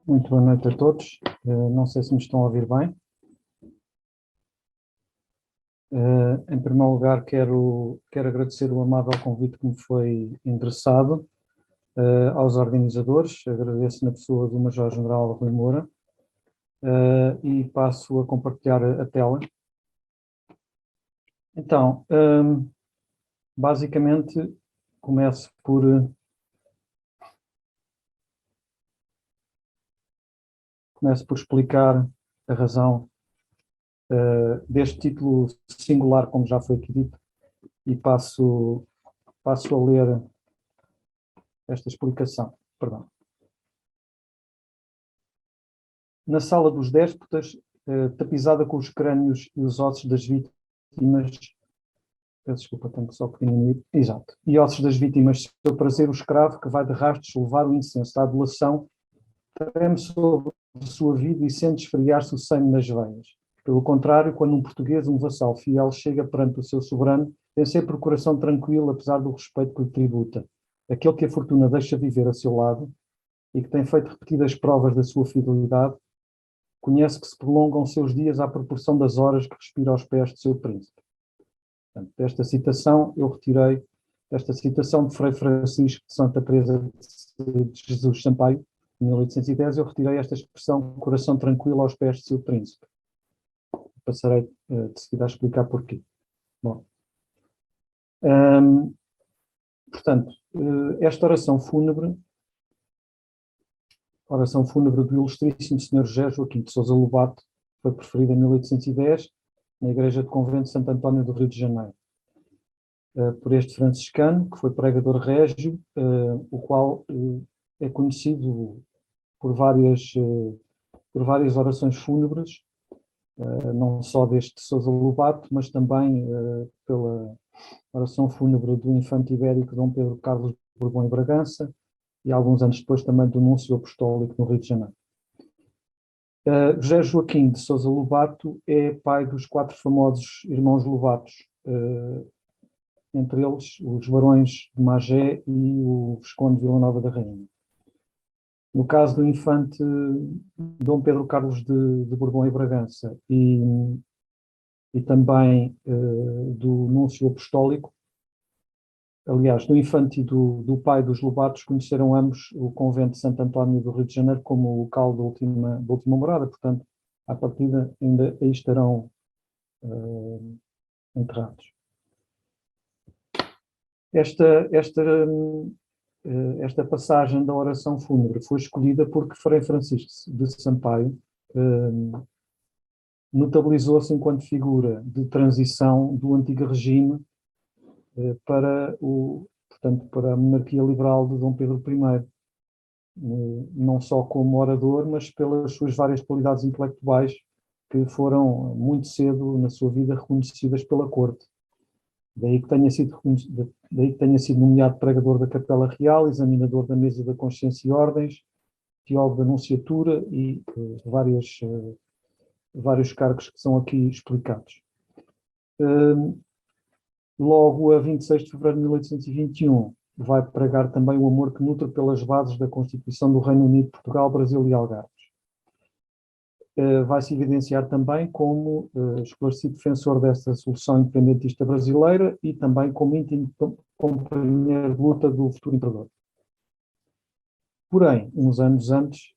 Muito boa noite a todos. Não sei se me estão a ouvir bem. Em primeiro lugar, quero agradecer o amável convite que me foi endereçado aos organizadores. Agradeço na pessoa do Major-General Rui Moura e passo a compartilhar a tela. Então, basicamente, começo por explicar a razão deste título singular, como já foi aqui dito, e passo a ler esta explicação. Perdão. Na sala dos déspotas, tapizada com os crânios e os ossos das vítimas, desculpa, tenho que só pequenino, exato, e ossos das vítimas, seu prazer, o escravo que vai de rastros levar o incenso da adulação, treme sobre sua vida e sente esfriar-se o sangue nas veias. Pelo contrário, quando um português, um vassal fiel, chega perante o seu soberano, tem sempre o coração tranquilo, apesar do respeito que lhe tributa. Aquele que a fortuna deixa viver a seu lado e que tem feito repetidas provas da sua fidelidade, conhece que se prolongam seus dias à proporção das horas que respira aos pés de seu príncipe. Portanto, desta citação, eu retirei esta citação de Frei Francisco de Santa Teresa de Jesus Sampaio, em 1810, eu retirei esta expressão coração tranquilo aos pés de seu príncipe. Passarei de seguida a explicar porquê. Bom, portanto, esta oração fúnebre do ilustríssimo Sr. José Joaquim de Sousa Lobato foi preferida em 1810 na Igreja de Convento de Santo António do Rio de Janeiro, por este franciscano, que foi pregador régio, o qual é conhecido por várias orações fúnebres, não só deste Sousa Lobato, mas também pela oração fúnebre do infante ibérico Dom Pedro Carlos de Borbão e Bragança, e alguns anos depois também do Núncio Apostólico no Rio de Janeiro. José Joaquim de Sousa Lobato é pai dos 4 famosos irmãos Lobatos, entre eles os barões de Magé e o Visconde de Vila Nova da Rainha. No caso do infante Dom Pedro Carlos de Borbão e Bragança e também do Núncio Apostólico, aliás, do infante e do pai dos Lobatos, conheceram ambos o convento de Santo António do Rio de Janeiro como o local da última morada, portanto, à partida ainda aí estarão enterrados. Esta passagem da oração fúnebre foi escolhida porque Frei Francisco de Sampaio notabilizou-se enquanto figura de transição do antigo regime para a monarquia liberal de Dom Pedro I, não só como orador, mas pelas suas várias qualidades intelectuais que foram muito cedo na sua vida reconhecidas pela corte. Daí que tenha sido nomeado pregador da Capela Real, examinador da Mesa da Consciência e Ordens, teólogo da Nunciatura e vários cargos que são aqui explicados. Logo, a 26 de fevereiro de 1821, vai pregar também o amor que nutre pelas bases da Constituição do Reino Unido, Portugal, Brasil e Algarves. Vai se evidenciar também como esclarecido defensor desta solução independentista brasileira e também como íntimo companheiro de luta do futuro imperador. Porém, uns anos antes,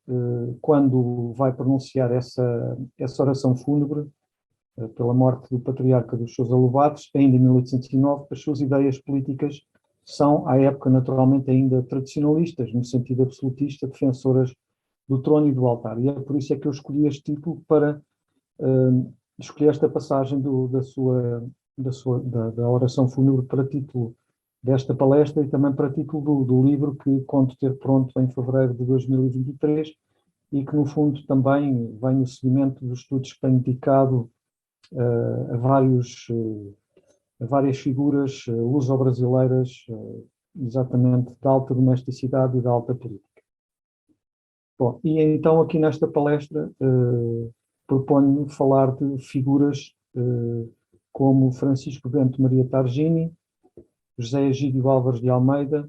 quando vai pronunciar essa oração fúnebre, pela morte do patriarca dos Sousa Lobatos, ainda em 1809, as suas ideias políticas são, à época, naturalmente ainda tradicionalistas, no sentido absolutista, defensoras do trono e do altar. E é por isso é que eu escolhi este título para escolher esta passagem da oração fúnebre para título desta palestra e também para título do livro que conto ter pronto em fevereiro de 2023 e que, no fundo, também vem no seguimento dos estudos que tenho dedicado a várias figuras luso-brasileiras, exatamente da alta domesticidade e da alta política. Bom, e então aqui nesta palestra proponho falar de figuras como Francisco Bento Maria Targini, José Egídio Álvares de Almeida,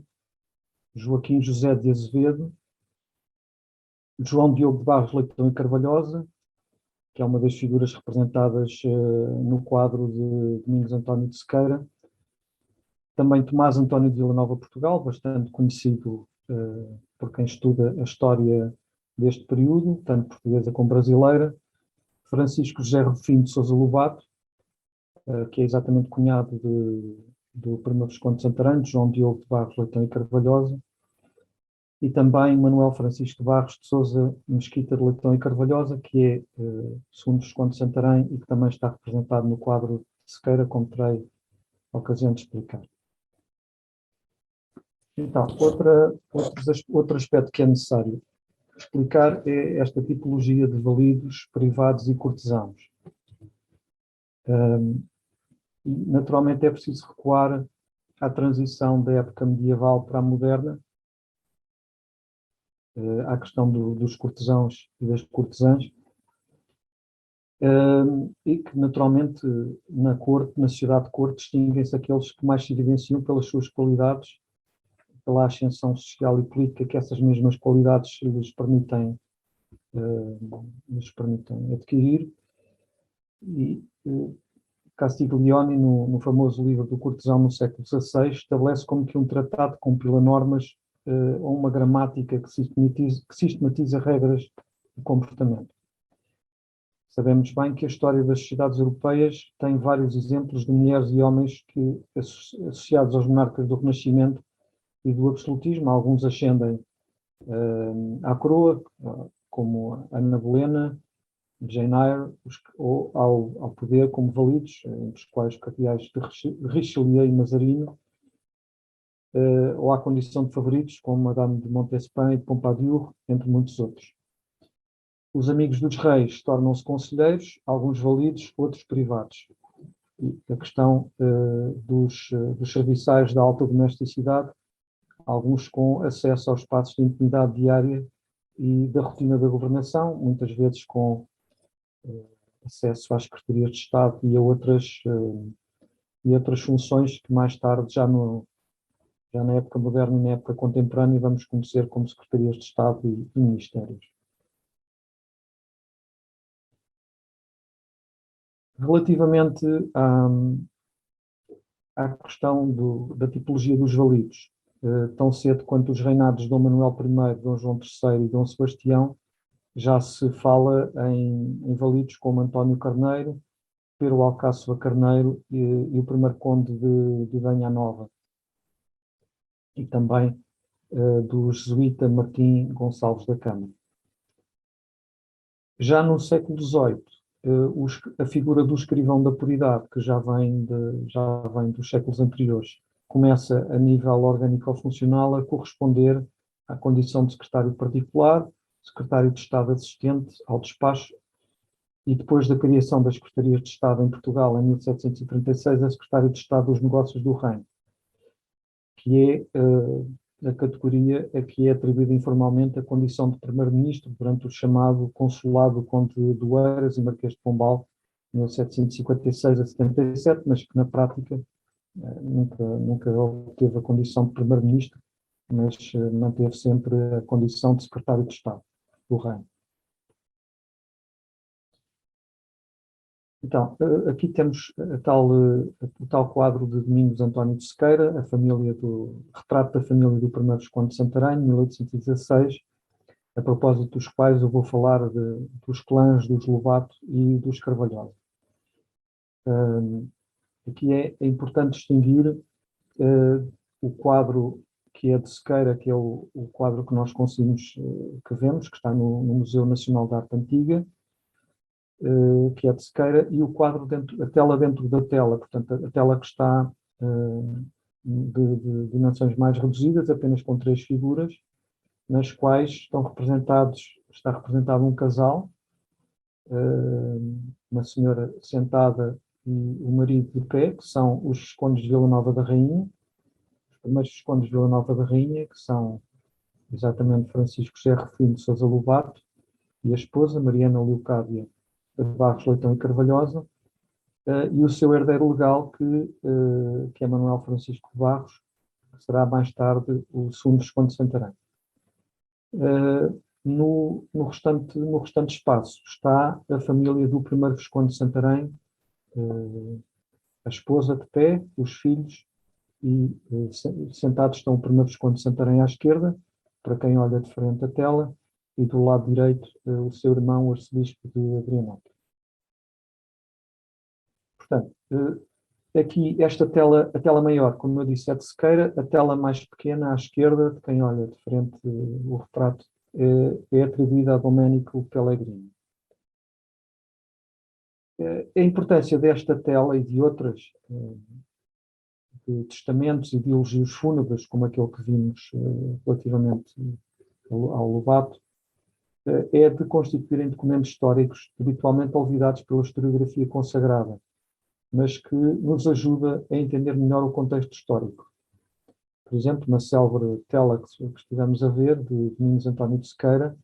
Joaquim José de Azevedo, João Diogo de Barros Leitão e Carvalhosa, que é uma das figuras representadas no quadro de Domingos António de Sequeira. Também Tomás António de Villanova, Portugal, bastante conhecido por quem estuda a história deste período, tanto portuguesa como brasileira. Francisco José Rufino de Sousa Lobato, que é exatamente cunhado do primeiro Visconde de Santarém, João Diogo de Barros Leitão e Carvalhosa. E também Manuel Francisco de Barros de Sousa Mesquita de Leitão e Carvalhosa, que é segundo Visconde de Santarém e que também está representado no quadro de Sequeira, como terei a ocasião de explicar. Então, outro aspecto que é necessário explicar é esta tipologia de validos, privados e cortesãos. Naturalmente é preciso recuar à transição da época medieval para a moderna, à questão dos cortesãos e das cortesãs, e que naturalmente na corte, na sociedade de corte, distinguem-se aqueles que mais se evidenciam pelas suas qualidades, pela ascensão social e política que essas mesmas qualidades lhes permitem adquirir. E Castiglione, no famoso livro do Cortesão no século XVI, estabelece como que um tratado compila normas ou uma gramática que sistematiza regras de comportamento. Sabemos bem que a história das sociedades europeias tem vários exemplos de mulheres e homens que, associados aos monarcas do Renascimento e do absolutismo, alguns ascendem à coroa, como Ana Bolena, Jane Eyre, ou ao poder como validos, entre os quais os cardeais de Richelieu e Mazarino, ou à condição de favoritos, como Madame de Montespan e de Pompadour, entre muitos outros. Os amigos dos reis tornam-se conselheiros, alguns validos, outros privados. E a questão dos serviçais da alta domesticidade, alguns com acesso aos espaços de intimidade diária e da rotina da governação, muitas vezes com acesso às secretarias de Estado e a outras funções que mais tarde, já na época moderna e na época contemporânea, vamos conhecer como secretarias de Estado e ministérios. Relativamente à questão da tipologia dos validos, tão cedo quanto os reinados de Dom Manuel I, Dom João III e Dom Sebastião, já se fala em validos como António Carneiro, Pedro Alcáçova Carneiro e o primeiro conde de Danha Nova. E também do jesuíta Martim Gonçalves da Câmara. Já no século XVIII, a figura do escrivão da puridade, que já vem dos séculos anteriores, começa a nível orgânico-funcional a corresponder à condição de secretário particular, secretário de Estado assistente ao despacho, e depois da criação das secretarias de Estado em Portugal, em 1736, a secretário de Estado dos Negócios do Reino, que é a categoria a que é atribuída informalmente a condição de primeiro-ministro durante o chamado Consulado do Conde de Oeiras e Marquês de Pombal, 1756 a 77, mas que na prática nunca obteve a condição de primeiro-ministro, mas manteve sempre a condição de secretário de Estado do Reino. Então, aqui temos o tal quadro de Domingos António de Sequeira, retrato da família do primeiro Visconde de Santarém, 1816, a propósito dos quais eu vou falar dos clãs dos Lobato e dos Carvalhosa. Aqui é importante distinguir o quadro que é de Sequeira, que é o quadro que nós conseguimos, que vemos, que está no Museu Nacional de Arte Antiga, que é de Sequeira, e o quadro a tela dentro da tela, portanto, a tela que está de dimensões mais reduzidas, apenas com 3 figuras, nas quais está representado um casal, uma senhora sentada e o marido de pé, que são os Viscondes de Vila Nova da Rainha, os primeiros Viscondes de Vila Nova da Rainha, que são exatamente Francisco José Rufino de Sousa Lobato e a esposa, Mariana Leocádia de Barros Leitão e Carvalhosa, e o seu herdeiro legal, que é Manuel Francisco de Barros, que será mais tarde o segundo Visconde de Santarém. no restante espaço está a família do primeiro Visconde de Santarém, a esposa de pé, os filhos, e sentados estão o primeiro Visconde de Santarém à esquerda, para quem olha de frente à tela, e do lado direito o seu irmão, o arcebispo de Adrianópolis. Portanto, aqui esta tela, a tela maior, como eu disse, é de Sequeira, a tela mais pequena à esquerda, de quem olha de frente o retrato, é atribuída a Domenico Pellegrini. A importância desta tela e de outras, de testamentos e de elogios fúnebres, como aquele que vimos relativamente ao Lobato, é de constituírem documentos históricos habitualmente olvidados pela historiografia consagrada, mas que nos ajuda a entender melhor o contexto histórico. Por exemplo, na célebre tela que estivemos a ver, de Domingos António de Sequeira,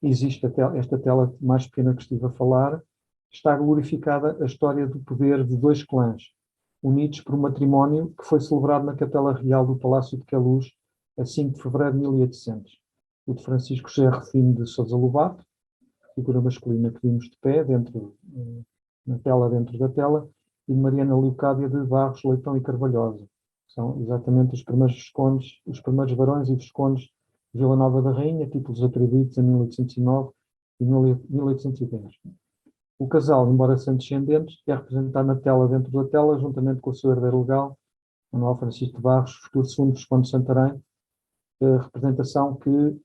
existe esta tela mais pequena que estive a falar, está glorificada a história do poder de dois clãs, unidos por um matrimónio que foi celebrado na Capela Real do Palácio de Queluz, a 5 de fevereiro de 1800. O de Francisco José Rufino de Sousa Lobato, figura masculina que vimos de pé, na tela dentro da tela, e de Mariana Leocádia de Barros, Leitão e Carvalhosa. São exatamente os primeiros viscondes, os primeiros barões e viscondes de Vila Nova da Rainha, títulos atribuídos em 1809 e 1810. O casal, embora sendo descendentes, é representado na tela dentro da tela, juntamente com o seu herdeiro legal, Manuel Francisco de Barros, futuro segundo Visconde de Santarém, representação que,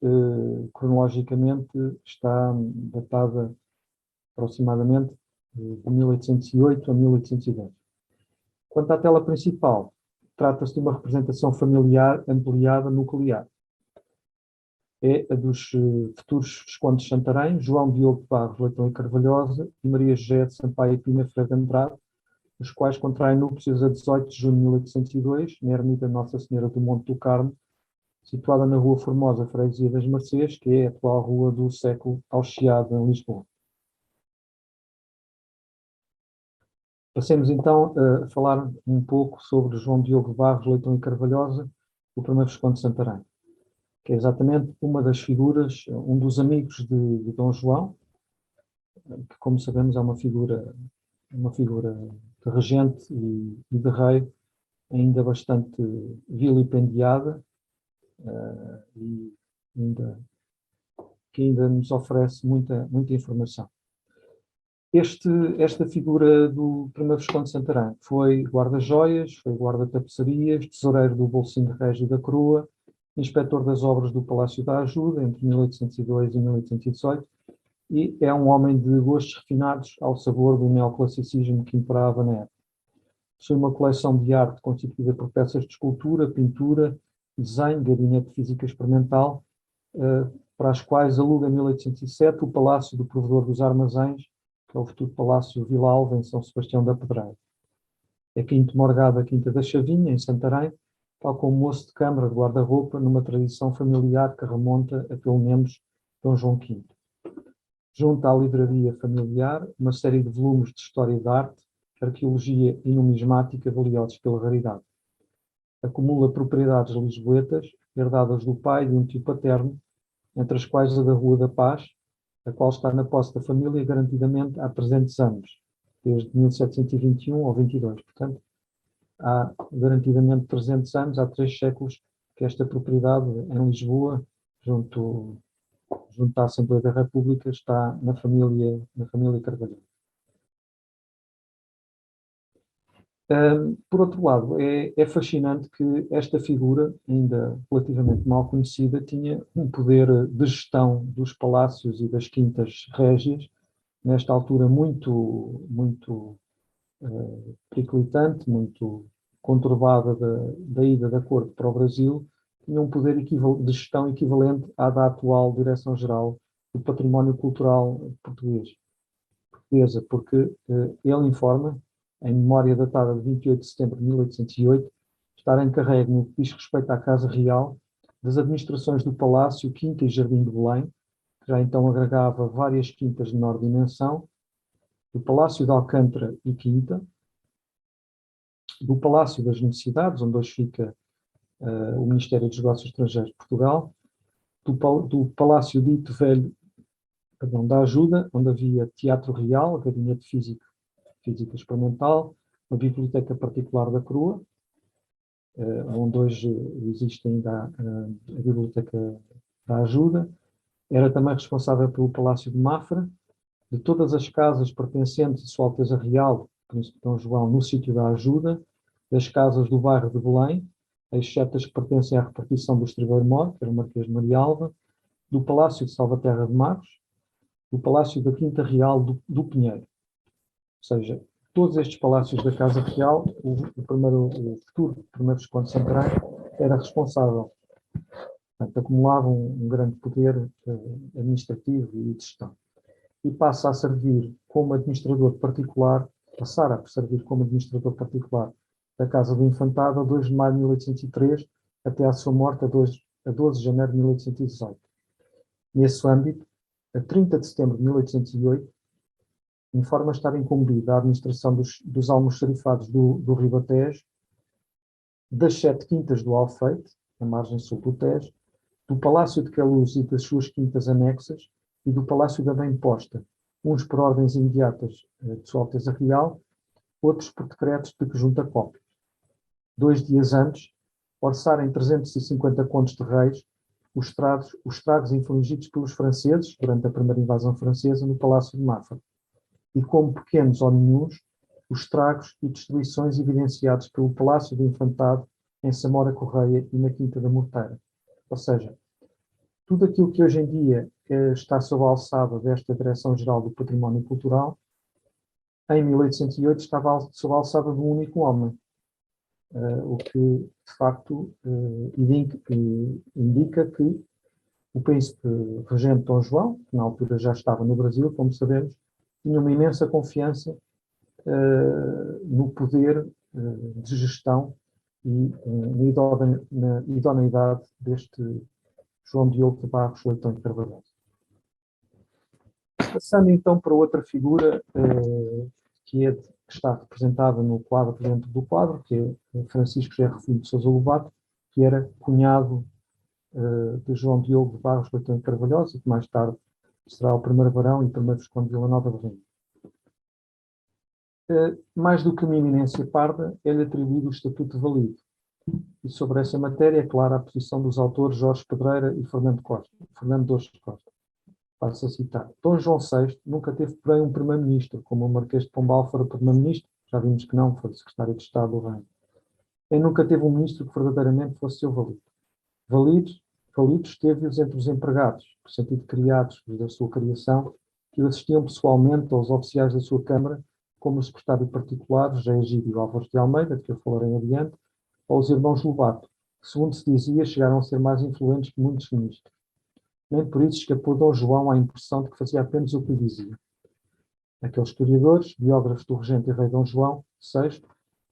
cronologicamente, está datada aproximadamente de 1808 a 1810. Quanto à tela principal, trata-se de uma representação familiar ampliada nuclear. É a dos futuros Viscondes de Santarém, João Diogo de Barros, Leitão e Carvalhosa, e Maria José de Sampaio e Pina Freire de Andrade, os quais contraem núpcias a 18 de junho de 1802, na ermida Nossa Senhora do Monte do Carmo, situada na Rua Formosa, Freguesia das Mercês, que é a atual Rua do Século, ao Chiado, em Lisboa. Passemos então a falar um pouco sobre João Diogo de Barros, Leitão e Carvalhosa, o primeiro Visconde de Santarém, que é exatamente uma das figuras, um dos amigos de Dom João, que, como sabemos, é uma figura de regente e de rei ainda bastante vilipendiada, e que ainda nos oferece muita informação. Esta figura do primeiro Visconde de Santarém foi guarda-joias, foi guarda-tapeçarias, tesoureiro do Bolsinho Régio da Coroa, inspetor das obras do Palácio da Ajuda entre 1802 e 1818, e é um homem de gostos refinados ao sabor do neoclassicismo que imperava na época. Possui uma coleção de arte constituída por peças de escultura, pintura, desenho, gabinete de física experimental, para as quais aluga em 1807 o Palácio do Provedor dos Armazéns, que é o futuro Palácio Vila Alva, em São Sebastião da Pedreira. É quinto morgado da Quinta da Chavinha, em Santarém, tal como moço de câmara de guarda-roupa, numa tradição familiar que remonta a pelo menos Dom João V. Junta à livraria familiar uma série de volumes de história da arte, arqueologia e numismática valiosos pela raridade. Acumula propriedades lisboetas, herdadas do pai e de um tio paterno, entre as quais a da Rua da Paz, a qual está na posse da família garantidamente há 300 anos, desde 1721 ao 22. Portanto, há garantidamente 300 anos, há 3 séculos, que esta propriedade em Lisboa, junto à Assembleia da República, está na família Carvalho. Por outro lado, é fascinante que esta figura, ainda relativamente mal conhecida, tinha um poder de gestão dos palácios e das quintas régias, nesta altura muito periclitante, muito conturbada da ida da corte para o Brasil, tinha um poder de gestão equivalente à da atual Direção-Geral do Património Cultural portuguesa, porque ele informa, em memória datada de 28 de setembro de 1808, estar encarregue no que diz respeito à Casa Real, das administrações do Palácio, Quinta e Jardim de Belém, que já então agregava várias quintas de menor dimensão, do Palácio de Alcântara e Quinta, do Palácio das Necessidades, onde hoje fica o Ministério dos Negócios Estrangeiros de Portugal, do Palácio dito velho, perdão, da Ajuda, onde havia teatro real, gabinete física experimental, uma biblioteca particular da Crua, onde hoje existe ainda a Biblioteca da Ajuda. Era também responsável pelo Palácio de Mafra, de todas as casas pertencentes a Sua Alteza Real, Príncipe Dom João, no sítio da Ajuda, das casas do bairro de Belém, exceto as que pertencem à repartição do Estreveiro-Mor, que era o Marquês de Marialva, do Palácio de Salvaterra de Magos, do Palácio da Quinta Real do Pinheiro. Ou seja, todos estes palácios da Casa Real, o futuro primeiro Visconde de Santarém era responsável. Portanto, acumulava um grande poder administrativo e de gestão. E passa a servir como administrador particular, passara a servir como administrador particular da Casa do Infantado a 2 de maio de 1803, até à sua morte a 12 de janeiro de 1818. Nesse âmbito, a 30 de setembro de 1808, informa estar incumbida a administração dos almoxarifados do Ribatejo, das 7 quintas do Alfeite, na margem sul do Tejo, do Palácio de Queluz e das suas quintas anexas, e do Palácio da Bem-Posta, uns por ordens imediatas de Sua Alteza Real, outros por decretos de que junta cópias. 2 dias antes, orçarem 350 contos de reis os estragos infligidos pelos franceses durante a primeira invasão francesa no Palácio de Mafra, e como pequenos ou nenhuns, os estragos e destruições evidenciados pelo Palácio do Infantado em Samora Correia e na Quinta da Morteira. Ou seja, tudo aquilo que hoje em dia está sob a alçada desta Direção-Geral do Património Cultural, em 1808 estava sob a alçada de um único homem, o que, de facto, indica que o príncipe regente Dom João, que na altura já estava no Brasil, como sabemos, tinha uma imensa confiança no poder de gestão e na idoneidade deste João Diogo de Barros Leitão e Carvalhosa. Passando então para outra figura que está representada no quadro, dentro do quadro, que é Francisco Gerro Filho de Sousa Lobato, que era cunhado de João Diogo de Barros Leitão e Carvalhosa, que mais tarde será o primeiro barão e primeiro visconde de Vila Nova de Rainha. Mais do que uma eminência parda, é-lhe atribuído o estatuto de valido. E sobre essa matéria é clara a posição dos autores Jorge Pedreira e Fernando Dores Costa. Passo a citar. Dom João VI nunca teve, porém, um primeiro-ministro, como o Marquês de Pombal fora primeiro-ministro, já vimos que não, foi secretário de Estado do Reino. Ele nunca teve um ministro que verdadeiramente fosse seu valido. Validos teve-os entre os empregados, no sentido de criados, desde a sua criação, que o assistiam pessoalmente aos oficiais da sua Câmara, como o secretário particular, José Egídio Álvares de Almeida, de que eu falarei adiante, ou os irmãos Lobato, que, segundo se dizia, chegaram a ser mais influentes que muitos ministros. Nem por isso escapou Dom João à impressão de que fazia apenas o que lhe dizia. Aqueles historiadores, biógrafos do regente e rei Dom João VI,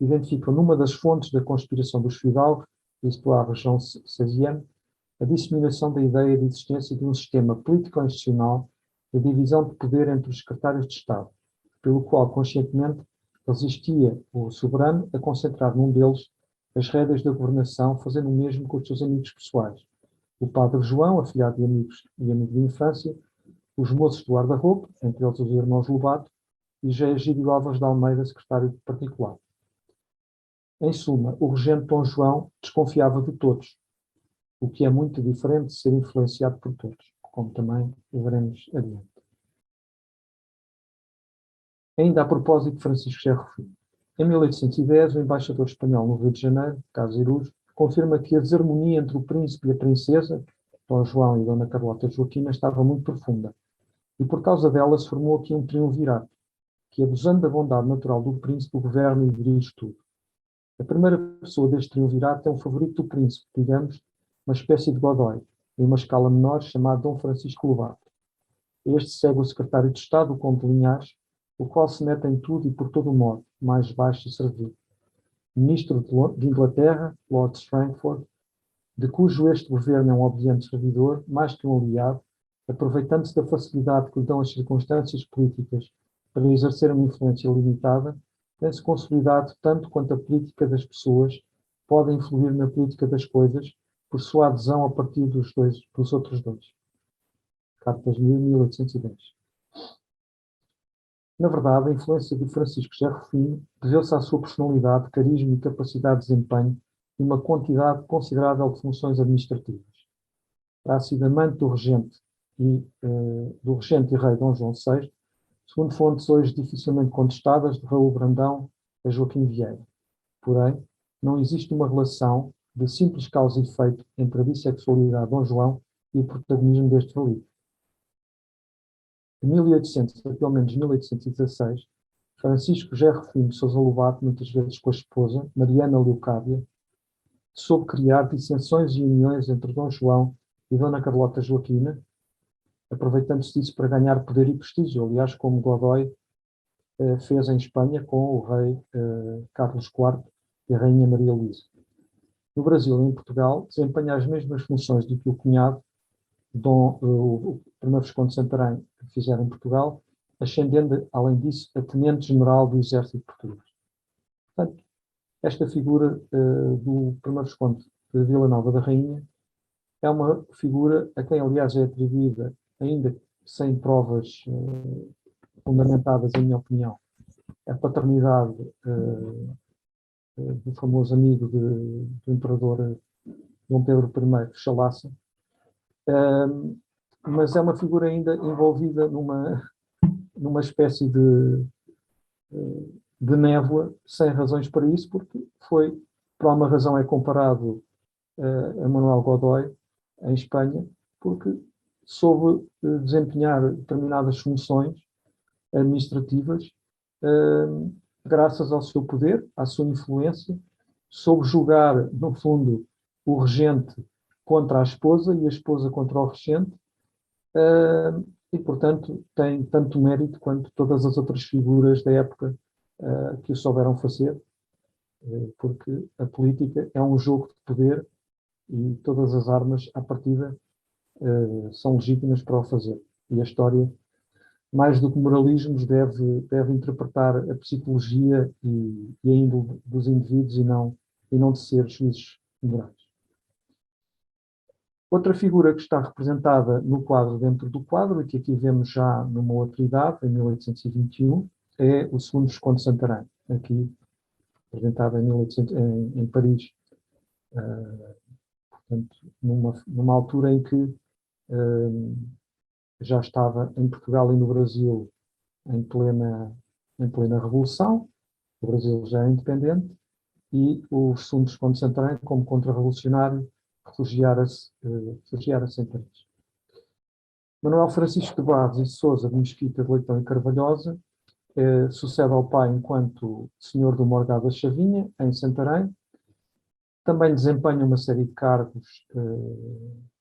identificam numa das fontes da conspiração dos fidalgos, isto a região saziana, a disseminação da ideia de existência de um sistema político-institucional de divisão de poder entre os secretários de Estado, pelo qual, conscientemente, resistia o soberano a concentrar num deles as rédeas da governação, fazendo o mesmo com os seus amigos pessoais. O padre João, afilhado de amigos e amigo de infância, os moços do guarda-roupa, entre eles os irmãos Lobato, e José Egídio Álvares de Almeida, secretário particular. Em suma, o regente Dom João desconfiava de todos, o que é muito diferente de ser influenciado por todos, como também veremos adiante. Ainda a propósito de Francisco Gerro Filho. Em 1810, o embaixador espanhol no Rio de Janeiro, Carlos Irujo, confirma que a desarmonia entre o príncipe e a princesa, Dom João e Dona Carlota Joaquina, estava muito profunda, e por causa dela se formou aqui um triunvirato, que, abusando da bondade natural do príncipe, governa e dirige tudo. A primeira pessoa deste triunvirato é um favorito do príncipe, digamos, uma espécie de Godoy, em uma escala menor, chamado Dom Francisco Lobato. Este segue o secretário de Estado, o Conde de Linhares, o qual se mete em tudo e por todo o modo, mais baixo e servil. Ministro de Inglaterra, Lord Strangford, de cujo este governo é um obediente servidor, mais que um aliado, aproveitando-se da facilidade que lhe dão as circunstâncias políticas para exercer uma influência limitada, tem-se consolidado tanto quanto a política das pessoas pode influir na política das coisas, por sua adesão a partir dos outros dois. Cartas 1000 e 1810. Na verdade, a influência de Francisco Gerro Filho deveu-se à sua personalidade, carisma e capacidade de desempenho e uma quantidade considerável de funções administrativas. Terá sido amante do regente e rei Dom João VI, segundo fontes hoje dificilmente contestadas, de Raul Brandão a Joaquim Vieira. Porém, não existe uma relação de simples causa e efeito entre a bissexualidade de Dom João e o protagonismo deste valia. De 1800 a pelo menos 1816, Francisco Gerro Filho de Sousa Lobato, muitas vezes com a esposa, Mariana Leocádia, soube criar dissensões e uniões entre Dom João e Dona Carlota Joaquina, aproveitando-se disso para ganhar poder e prestígio, aliás, como Godoy fez em Espanha com o rei Carlos IV e a rainha Maria Luísa. No Brasil e em Portugal, desempenha as mesmas funções do que o cunhado, o primeiro Visconde de Santarém, que fizeram em Portugal, ascendendo, além disso, a tenente-general do exército português. Portanto, esta figura do primeiro Visconde de Vila Nova da Rainha é uma figura a quem, aliás, é atribuída, ainda sem provas fundamentadas, em minha opinião, a paternidade do famoso amigo do imperador Dom Pedro I, Chalaça, mas é uma figura ainda envolvida numa espécie de névoa, sem razões para isso, porque foi, por uma razão, é comparado a Manuel Godoy, em Espanha, porque soube desempenhar determinadas funções administrativas graças ao seu poder, à sua influência, soube julgar, no fundo, o regente contra a esposa e a esposa contra o regente, e, portanto, tem tanto mérito quanto todas as outras figuras da época que o souberam fazer, porque a política é um jogo de poder e todas as armas, à partida, são legítimas para o fazer. E a história, mais do que moralismos, deve interpretar a psicologia e a índole dos indivíduos e não de ser juízes morais. Outra figura que está representada no quadro dentro do quadro, e que aqui vemos já numa outra idade, em 1821, é o segundo Visconde de Santarém, aqui representado em Paris, portanto, numa altura em que já estava em Portugal e no Brasil em plena Revolução, o Brasil já é independente, e o segundo Visconde de Santarém, como contra-revolucionário, refugiara-se em Paris. Manuel Francisco de Barros e de Sousa, de Mesquita, de Leitão e Carvalhosa, sucede ao pai enquanto senhor do Morgado da Chavinha, em Santarém. Também desempenha uma série de cargos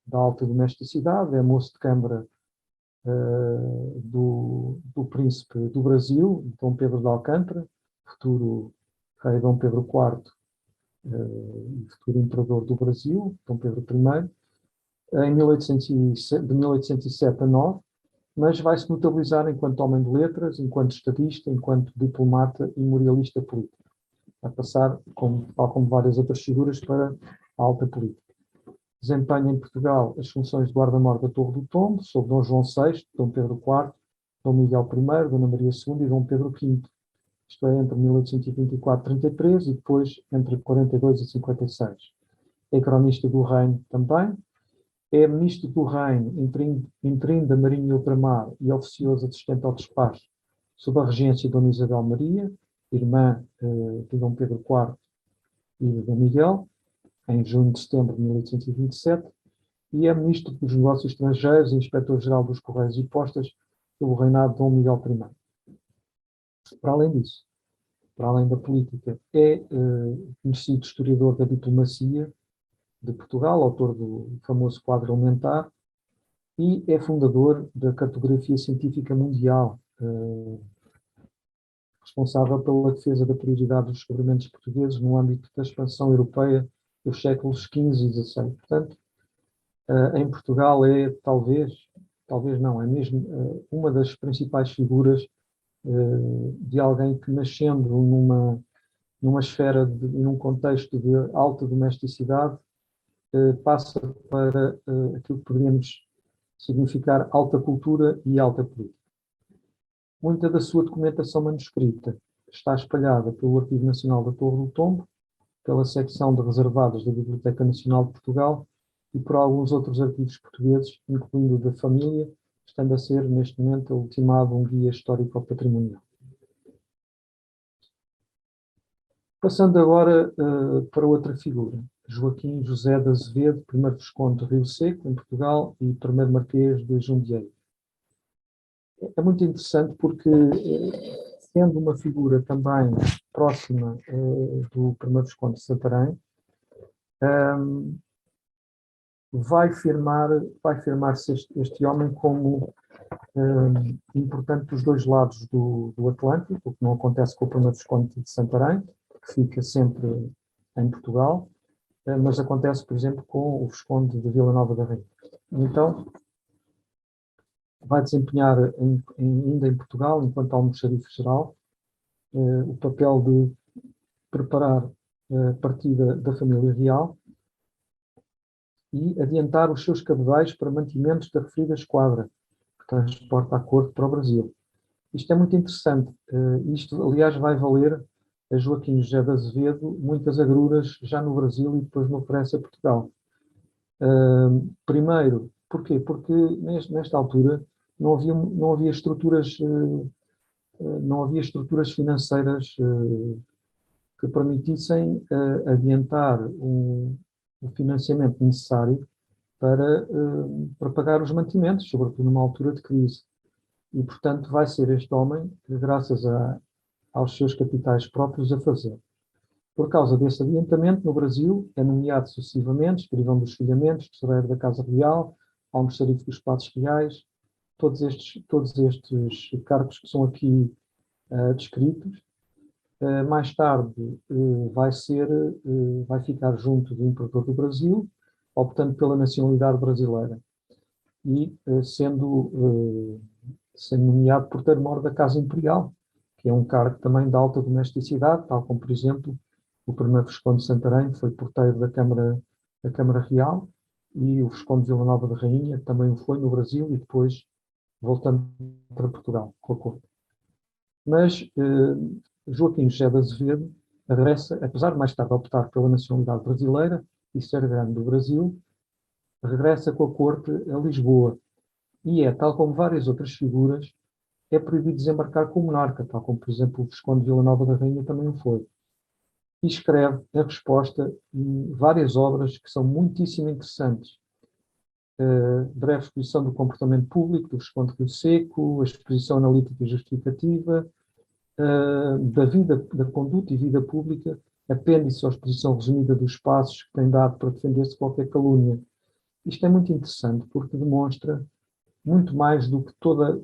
da alta domesticidade, é moço de câmara do príncipe do Brasil, Dom Pedro de Alcântara, futuro rei Dom Pedro IV e futuro imperador do Brasil, Dom Pedro I, de 1807 a 9, mas vai-se notabilizar enquanto homem de letras, enquanto estadista, enquanto diplomata e memorialista político. Vai passar, tal como várias outras figuras, para a alta política. Desempenha em Portugal as funções de guarda-mor da Torre do Tombo, sob Dom João VI, Dom Pedro IV, Dom Miguel I, Dona Maria II e Dom Pedro V. Isto é, entre 1824 e 33 e depois entre 42 e 56. É cronista do Reino também. É ministro do Reino, interino da Marinha e Ultramar e oficioso assistente ao despacho, sob a regência de Dona Isabel Maria, irmã de Dom Pedro IV e de Dom Miguel, em junho de setembro de 1827, e é ministro dos Negócios Estrangeiros e inspetor-geral dos Correios e Postas sob o reinado de Dom Miguel I. Para além disso, para além da política, é conhecido historiador da diplomacia de Portugal, autor do famoso quadro elementar, e é fundador da cartografia científica mundial, responsável pela defesa da prioridade dos descobrimentos portugueses no âmbito da expansão europeia dos séculos XV e XVI. Portanto, em Portugal é talvez não, é mesmo uma das principais figuras de alguém que, nascendo numa esfera e num contexto de alta domesticidade, passa para aquilo que poderíamos significar alta cultura e alta política. Muita da sua documentação manuscrita está espalhada pelo Arquivo Nacional da Torre do Tombo, pela secção de reservados da Biblioteca Nacional de Portugal e por alguns outros arquivos portugueses, incluindo o da família, estando a ser, neste momento, ultimado um guia histórico-patrimonial. Passando agora para outra figura, Joaquim José de Azevedo, primeiro Visconde de Rio Seco, em Portugal, e primeiro Marquês de Jundiaí. É muito interessante porque, sendo uma figura também próxima do primeiro Visconde de Santarém, vai firmar-se este homem como importante dos dois lados do Atlântico, o que não acontece com o primeiro Visconde de Santarém, que fica sempre em Portugal, mas acontece, por exemplo, com o Visconde de Vila Nova da Rainha. Então, vai desempenhar ainda em Portugal, enquanto almoxarife-geral, o papel de preparar a partida da família real e adiantar os seus cabedais para mantimentos da referida esquadra, que transporta a corte para o Brasil. Isto é muito interessante. Isto, aliás, vai valer a Joaquim José de Azevedo muitas agruras já no Brasil e depois no regresso a Portugal. Primeiro, porquê? Porque nesta altura não havia estruturas financeiras que permitissem adiantar o financiamento necessário para pagar os mantimentos, sobretudo numa altura de crise. E, portanto, vai ser este homem, graças aos seus capitais próprios, a fazer. Por causa desse adiantamento, no Brasil, é nomeado sucessivamente escrivão dos filhamentos, tesoureiro da Casa Real, almoxarife dos Passos Reais, todos estes cargos que são aqui descritos. Mais tarde vai ficar junto do Imperador do Brasil, optando pela nacionalidade brasileira e sendo nomeado porteiro-mor da Casa Imperial, que é um cargo também de alta domesticidade, tal como, por exemplo, o primeiro Visconde de Santarém foi porteiro da Câmara Real e o Visconde de Vila Nova da Rainha também foi no Brasil e depois voltando para Portugal com a corte. Mas Joaquim José de Azevedo regressa, apesar de mais tarde optar pela nacionalidade brasileira e ser grande do Brasil, regressa com a corte a Lisboa e tal como várias outras figuras, é proibido desembarcar com o monarca, tal como, por exemplo, o Visconde de Vila Nova da Rainha também o foi. E escreve a resposta em várias obras que são muitíssimo interessantes. Breve exposição do comportamento público do Visconde de Rio Seco, a exposição analítica e justificativa, da conduta e vida pública, apêndice à exposição resumida dos passos que tem dado para defender-se de qualquer calúnia. Isto é muito interessante porque demonstra muito mais do que toda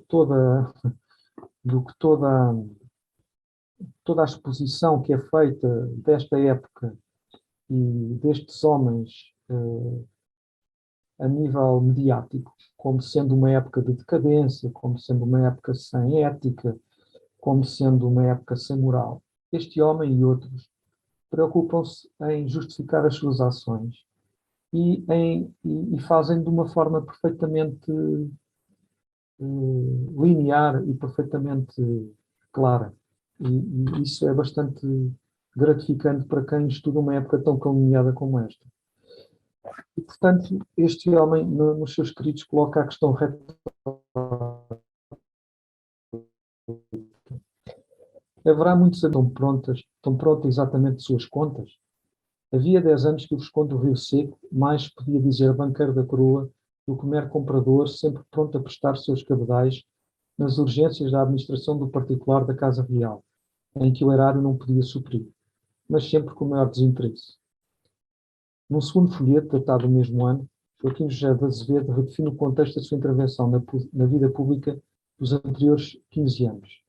a exposição que é feita desta época e destes homens a nível mediático, como sendo uma época de decadência, como sendo uma época sem ética, como sendo uma época sem moral. Este homem e outros preocupam-se em justificar as suas ações e fazem de uma forma perfeitamente linear e perfeitamente clara. E isso é bastante gratificante para quem estuda uma época tão caluniada como esta. E, portanto, este homem, nos seus escritos, coloca a questão retórica. Haverá muitos tão pronta exatamente suas contas? Havia 10 anos que o Visconde do Rio Seco mais podia dizer banqueiro da coroa do que mero comprador, sempre pronto a prestar seus cabedais nas urgências da administração do particular da Casa Real, em que o erário não podia suprir, mas sempre com o maior desinteresse. Num segundo folheto, datado do mesmo ano, Joaquim José de Azevedo redefine o contexto da sua intervenção na vida pública dos anteriores 15 anos.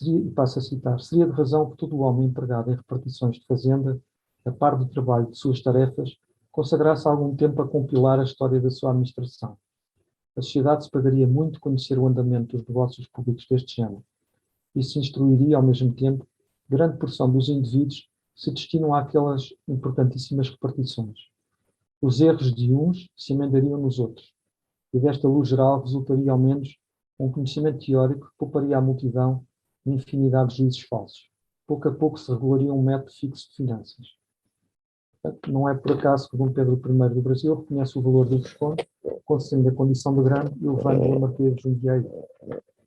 E passo a citar, seria de razão que todo o homem empregado em repartições de fazenda, a par do trabalho de suas tarefas, consagrasse algum tempo a compilar a história da sua administração. A sociedade se pagaria muito conhecer o andamento dos negócios públicos deste género. E se instruiria, ao mesmo tempo, grande porção dos indivíduos que se destinam àquelas importantíssimas repartições. Os erros de uns se emendariam nos outros, e desta luz geral resultaria ao menos um conhecimento teórico que pouparia à multidão uma infinidade de juízos falsos. Pouco a pouco se regularia um método fixo de finanças. Portanto, não é por acaso que Dom Pedro I do Brasil reconhece o valor do Visconde, concedendo a condição de grande e levando-o a Marquês de Jundiaí.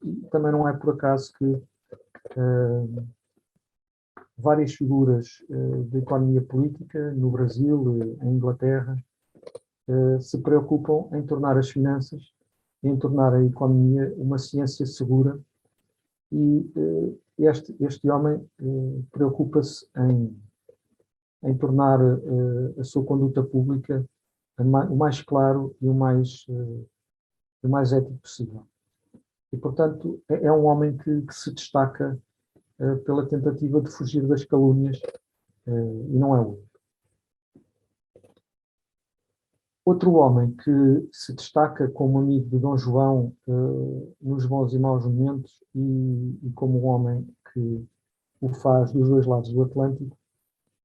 E também não é por acaso que várias figuras da economia política no Brasil, em Inglaterra, se preocupam em tornar as finanças, em tornar a economia uma ciência segura, e este homem preocupa-se em tornar a sua conduta pública o mais claro e o mais ético possível. E, portanto, é um homem que se destaca pela tentativa de fugir das calúnias, e não é o único. Outro homem que se destaca como amigo de Dom João nos bons e maus momentos, e como um homem que o faz dos dois lados do Atlântico,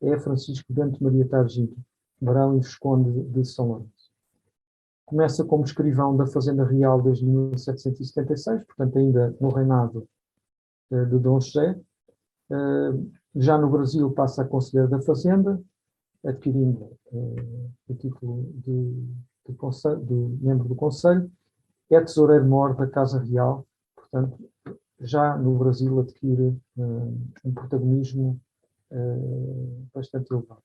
é Francisco Bento Maria Targino, barão e visconde de São Lourenço. Começa como escrivão da Fazenda Real desde 1776, portanto ainda no reinado de Dom José. Já no Brasil passa a conselheiro da Fazenda, adquirindo o título de membro do Conselho. É tesoureiro-mor da Casa Real, portanto, já no Brasil adquire um protagonismo bastante elevado.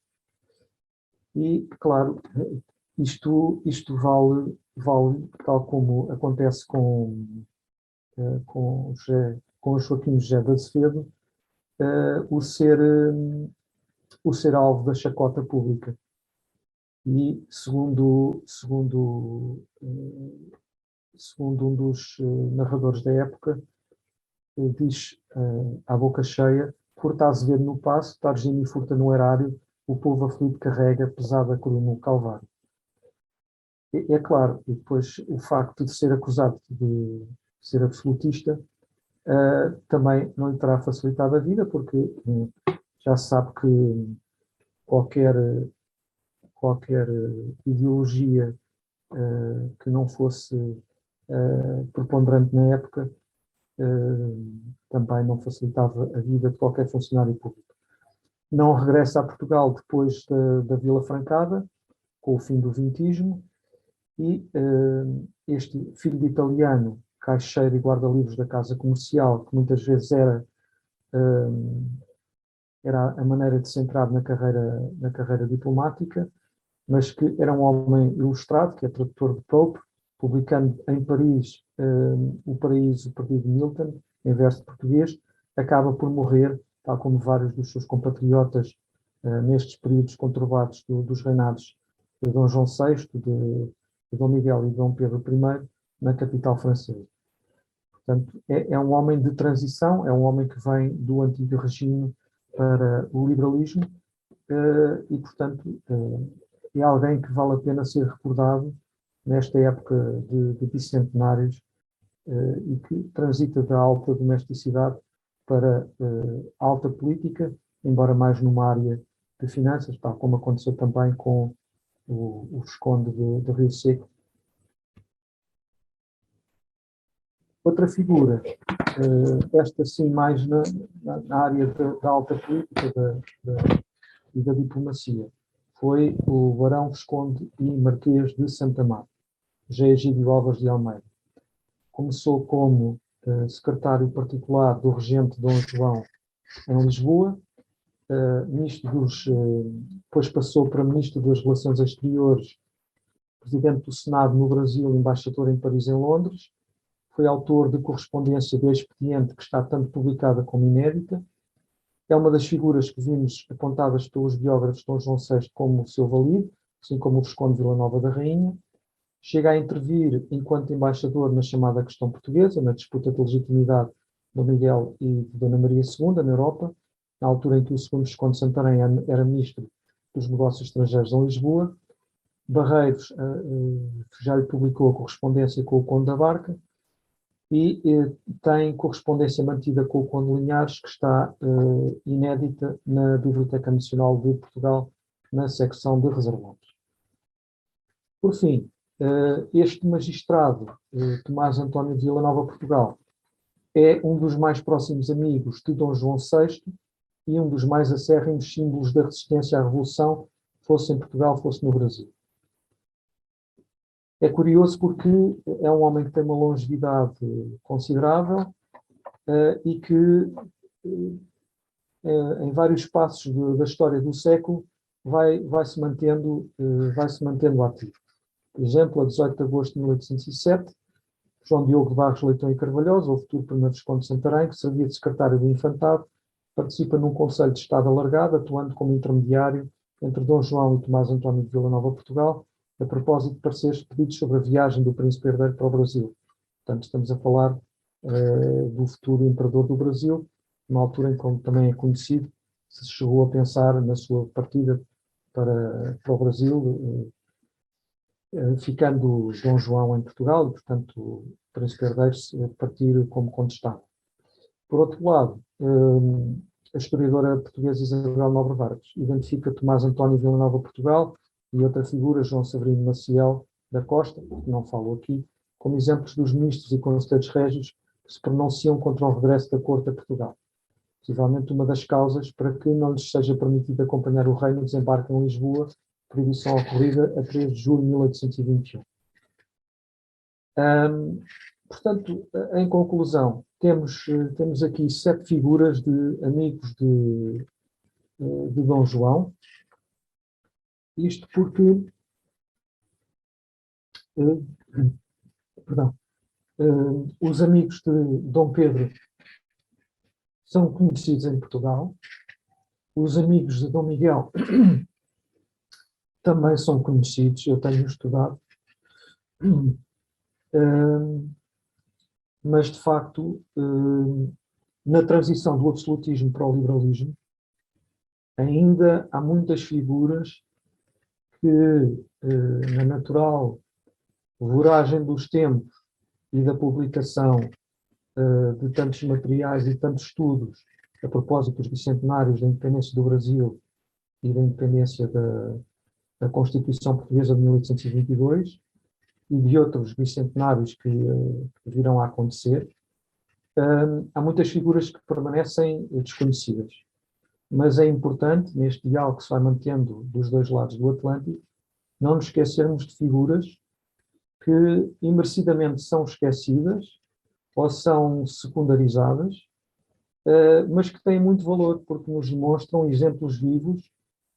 E, claro, isto vale, tal como acontece com Joaquim José de Azevedo, o ser alvo da chacota pública. E, segundo um dos narradores da época, diz à boca cheia: furta Azevedo no passo, Targino e furta no erário, o povo aflito carrega pesada cruz no Calvário. É claro, e depois o facto de ser acusado de ser absolutista também não lhe terá facilitado a vida, porque já se sabe que qualquer ideologia que não fosse preponderante na época também não facilitava a vida de qualquer funcionário público. Não regressa a Portugal depois da Vila Francada, com o fim do vintismo, e este filho de italiano, caixeiro e guarda-livros da Casa Comercial, que muitas vezes era a maneira de se entrar na carreira diplomática, mas que era um homem ilustrado, que é tradutor de Pope, publicando em Paris O Paraíso Perdido de Milton, em verso português, acaba por morrer, tal como vários dos seus compatriotas nestes períodos conturbados dos reinados de Dom João VI, de Dom Miguel e de Dom Pedro I, na capital francesa. Portanto, é um homem de transição, é um homem que vem do antigo regime para o liberalismo e, portanto, é alguém que vale a pena ser recordado nesta época de bicentenários e que transita da alta domesticidade para a alta política, embora mais numa área de finanças, tal como aconteceu também com o Visconde de Rio Seco. Outra figura, esta sim mais na área da alta política e da diplomacia, foi o barão Visconde e Marquês de Santa Marta, José Egídio Alves de Almeida. Começou como secretário particular do regente Dom João em Lisboa, depois passou para ministro das Relações Exteriores, presidente do Senado no Brasil, embaixador em Paris e em Londres. Foi autor de correspondência do expediente, que está tanto publicada como inédita. É uma das figuras que vimos apontadas pelos biógrafos de Dom João VI como o seu valido, assim como o Visconde de Vila Nova da Rainha. Chega a intervir enquanto embaixador na chamada questão portuguesa, na disputa de legitimidade de Dom Miguel e de Dona Maria II na Europa, na altura em que o segundo Visconde de Santarém era ministro dos Negócios Estrangeiros em Lisboa. Barreiros já lhe publicou a correspondência com o Conde da Barca e tem correspondência mantida com o Conde de Linhares, que está inédita na Biblioteca Nacional de Portugal, na secção de reservados. Por fim, este magistrado, Tomás António de Vilanova Portugal, é um dos mais próximos amigos de Dom João VI e um dos mais acérrimos símbolos da resistência à Revolução, fosse em Portugal, fosse no Brasil. É curioso porque é um homem que tem uma longevidade considerável e que, em vários passos da história do século, vai se mantendo ativo. Por exemplo, a 18 de agosto de 1807, João Diogo de Barros Leitão e Carvalhosa, o futuro primeiro visconde de Santarém, que servia de secretário do Infantado, participa num Conselho de Estado alargado, atuando como intermediário entre Dom João e Tomás António de Vilanova Portugal, a propósito de pareceres pedidos sobre a viagem do príncipe herdeiro para o Brasil. Portanto, estamos a falar do futuro imperador do Brasil, na altura em que, como também é conhecido, se chegou a pensar na sua partida para o Brasil, ficando Dom João em Portugal, e, portanto, o príncipe herdeiro partir como contestado. Por outro lado, a historiadora portuguesa Isabel Nobre Vargas identifica Tomás António Vilanova Portugal e outra figura, João Severino Maciel da Costa, que não falo aqui, como exemplos dos ministros e conselheiros régios que se pronunciam contra o regresso da corte a Portugal. Possivelmente uma das causas para que não lhes seja permitido acompanhar o rei no desembarque em Lisboa, proibição ocorrida a 3 de julho de 1821. Portanto, em conclusão, temos aqui 7 figuras de amigos de Dom João. Isto porque, os amigos de Dom Pedro são conhecidos em Portugal, os amigos de Dom Miguel também são conhecidos, eu tenho estudado, mas de facto, na transição do absolutismo para o liberalismo, ainda há muitas figuras que, na natural voragem dos tempos e da publicação de tantos materiais e tantos estudos a propósito dos bicentenários da independência do Brasil e da independência da Constituição Portuguesa de 1822 e de outros bicentenários que virão a acontecer, há muitas figuras que permanecem desconhecidas. Mas é importante, neste diálogo que se vai mantendo dos dois lados do Atlântico, não nos esquecermos de figuras que imerecidamente são esquecidas ou são secundarizadas, mas que têm muito valor, porque nos demonstram exemplos vivos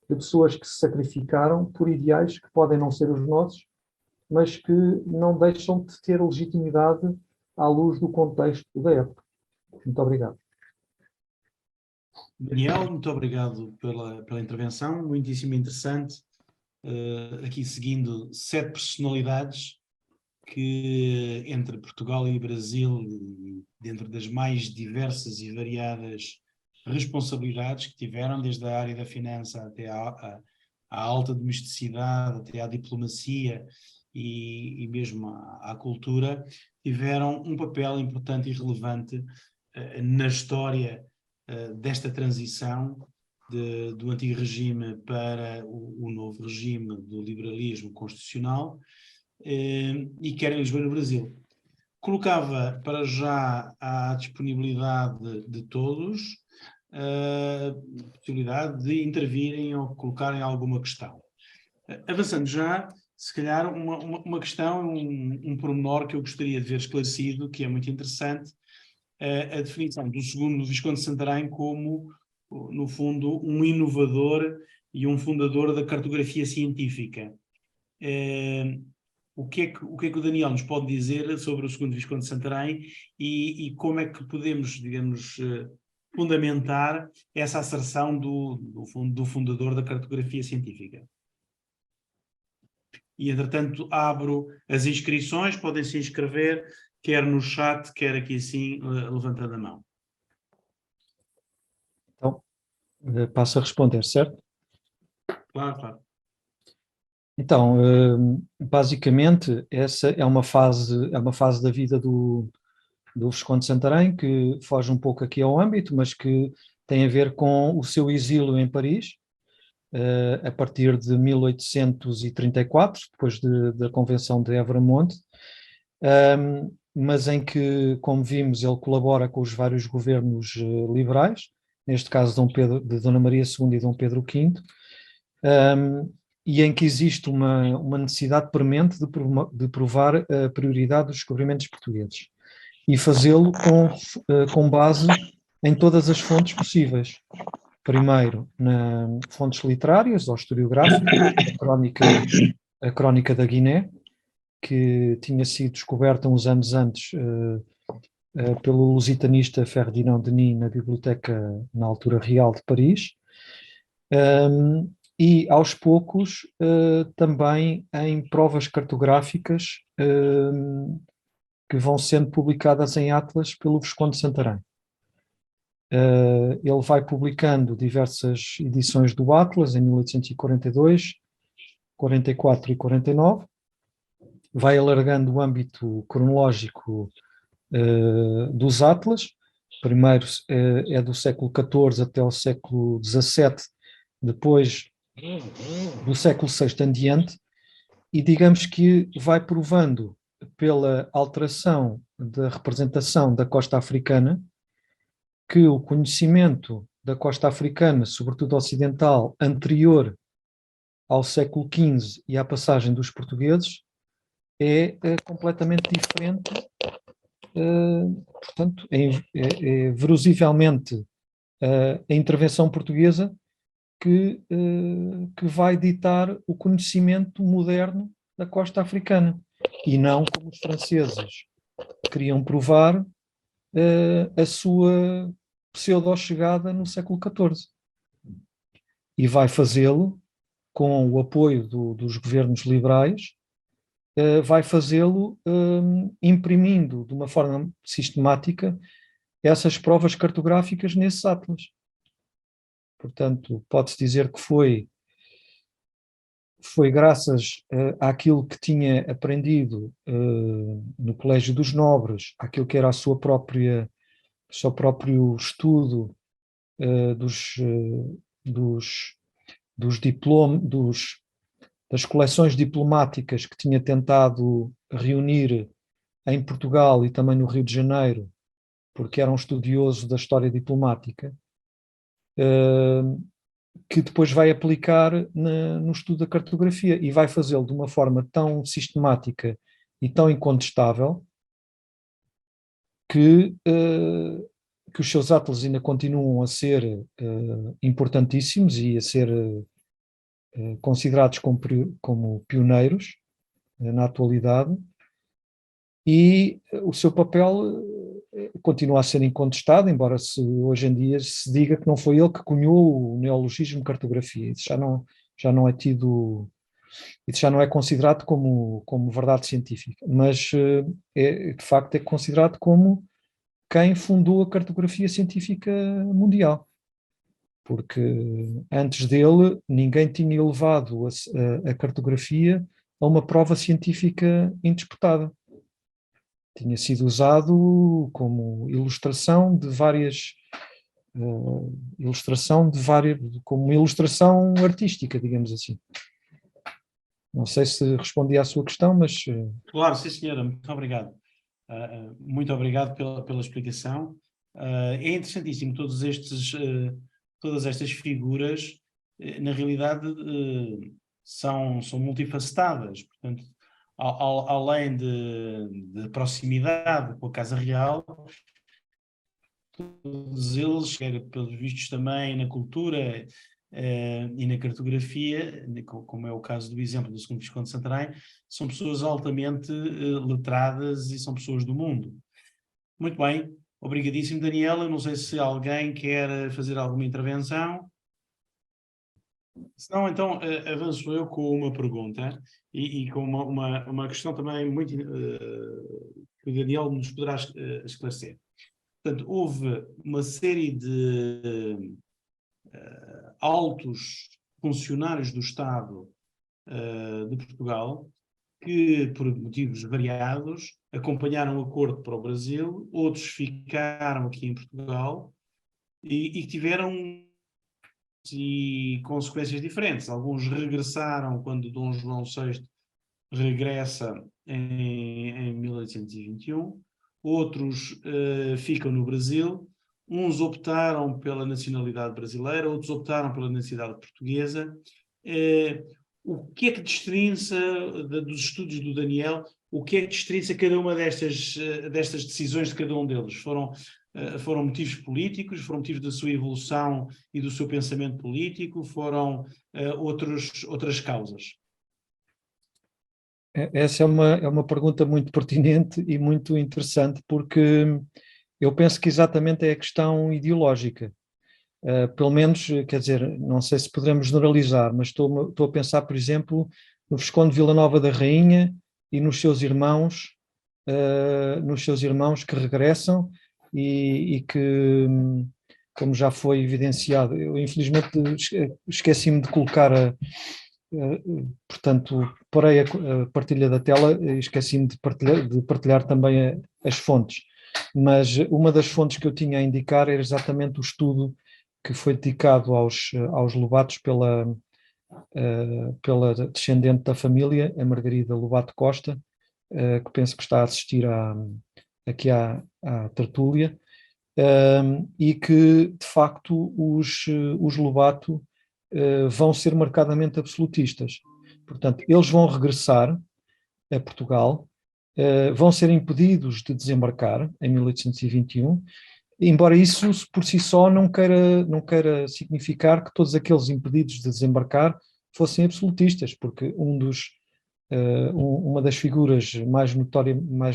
de pessoas que se sacrificaram por ideais que podem não ser os nossos, mas que não deixam de ter legitimidade à luz do contexto da época. Muito obrigado. Daniel, muito obrigado pela intervenção, muitíssimo interessante. Aqui seguindo 7 personalidades que, entre Portugal e Brasil, dentro das mais diversas e variadas responsabilidades que tiveram, desde a área da finança até à alta domesticidade, até à diplomacia e mesmo à cultura, tiveram um papel importante e relevante na história desta transição do antigo regime para o novo regime do liberalismo constitucional, e quer em Lisboa e no Brasil. Colocava para já à disponibilidade de todos a possibilidade de intervirem ou colocarem alguma questão. Avançando já, se calhar uma questão, um pormenor que eu gostaria de ver esclarecido, que é muito interessante, a definição do segundo Visconde de Santarém como, no fundo, um inovador e um fundador da cartografia científica. O que é que o Daniel nos pode dizer sobre o segundo Visconde de Santarém e como é que podemos, digamos, fundamentar essa asserção do fundador da cartografia científica? E, entretanto, abro as inscrições, podem se inscrever, quer no chat, quer aqui assim, levantando a mão. Então, passo a responder, certo? Claro, claro. Então, basicamente, essa é uma fase da vida do Visconde de Santarém, que foge um pouco aqui ao âmbito, mas que tem a ver com o seu exílio em Paris, a partir de 1834, depois da Convenção de Evramonte, mas em que, como vimos, ele colabora com os vários governos liberais, neste caso de Dona Maria II e Dom Pedro V, e em que existe uma necessidade premente de provar a prioridade dos descobrimentos portugueses e fazê-lo com base em todas as fontes possíveis. Primeiro, nas fontes literárias ou historiográficas, a Crónica da Guiné, que tinha sido descoberta uns anos antes pelo lusitanista Ferdinand Denis na Biblioteca, na altura, Real de Paris, e aos poucos também em provas cartográficas que vão sendo publicadas em atlas pelo Visconde de Santarém. Ele vai publicando diversas edições do Atlas em 1842, 44 e 49, vai alargando o âmbito cronológico dos Atlas. Primeiro é do século XIV até o século XVII, depois do século VI em diante, e digamos que vai provando pela alteração da representação da costa africana que o conhecimento da costa africana, sobretudo ocidental, anterior ao século XV e à passagem dos portugueses, é completamente diferente. Portanto, é verosimilmente a intervenção portuguesa que vai ditar o conhecimento moderno da costa africana, e não como os franceses queriam provar a sua pseudo-chegada no século XIV. E vai fazê-lo com o apoio dos governos liberais, vai fazê-lo imprimindo de uma forma sistemática essas provas cartográficas nesses atlas. Portanto, pode-se dizer que foi graças àquilo que tinha aprendido no Colégio dos Nobres, àquilo que era o seu próprio estudo das coleções diplomáticas que tinha tentado reunir em Portugal e também no Rio de Janeiro, porque era um estudioso da história diplomática, que depois vai aplicar no estudo da cartografia e vai fazê-lo de uma forma tão sistemática e tão incontestável que os seus atlas ainda continuam a ser importantíssimos e a ser considerados como pioneiros na atualidade, e o seu papel continua a ser incontestado, embora hoje em dia se diga que não foi ele que cunhou o neologismo cartografia. Isso já não é tido, isso já não é considerado como verdade científica, mas de facto é considerado como quem fundou a cartografia científica mundial, porque antes dele ninguém tinha elevado a cartografia a uma prova científica indisputada. Tinha sido usado como ilustração como ilustração artística, digamos assim. Não sei se respondi à sua questão, mas... Claro, sim, senhora, muito obrigado. Muito obrigado pela explicação. É interessantíssimo todas estas figuras, na realidade, são multifacetadas. Portanto, além de proximidade com a Casa Real, todos eles, quer pelos vistos também na cultura e na cartografia, como é o caso do exemplo do segundo Visconde de Santarém, são pessoas altamente letradas e são pessoas do mundo. Muito bem, obrigadíssimo, Daniel. Eu não sei se alguém quer fazer alguma intervenção. Se não, então avanço eu com uma pergunta e com uma questão também muito que o Daniel nos poderá esclarecer. Portanto, houve uma série de altos funcionários do Estado de Portugal que, por motivos variados, acompanharam o acordo para o Brasil, outros ficaram aqui em Portugal e tiveram e consequências diferentes. Alguns regressaram quando Dom João VI regressa em 1821, outros ficam no Brasil, uns optaram pela nacionalidade brasileira, outros optaram pela nacionalidade portuguesa. O que é que destrinça dos estudos do Daniel? O que é que destrinça cada uma destas decisões de cada um deles? Foram motivos políticos, foram motivos da sua evolução e do seu pensamento político, foram outras causas? Essa é uma pergunta muito pertinente e muito interessante, porque eu penso que exatamente é a questão ideológica. Pelo menos, quer dizer, não sei se poderemos generalizar, mas estou a pensar, por exemplo, no Visconde de Vila Nova da Rainha e nos seus irmãos que regressam e que, como já foi evidenciado, eu infelizmente esqueci-me de colocar portanto, parei a partilha da tela e esqueci-me de partilhar também as fontes, mas uma das fontes que eu tinha a indicar era exatamente o estudo que foi dedicado aos Lobatos pela descendente da família, a Margarida Lobato Costa, que penso que está a assistir aqui à tertúlia, e que, de facto, os Lobato vão ser marcadamente absolutistas. Portanto, eles vão regressar a Portugal, vão ser impedidos de desembarcar em 1821, embora isso por si só não queira significar que todos aqueles impedidos de desembarcar fossem absolutistas, porque uma das figuras mais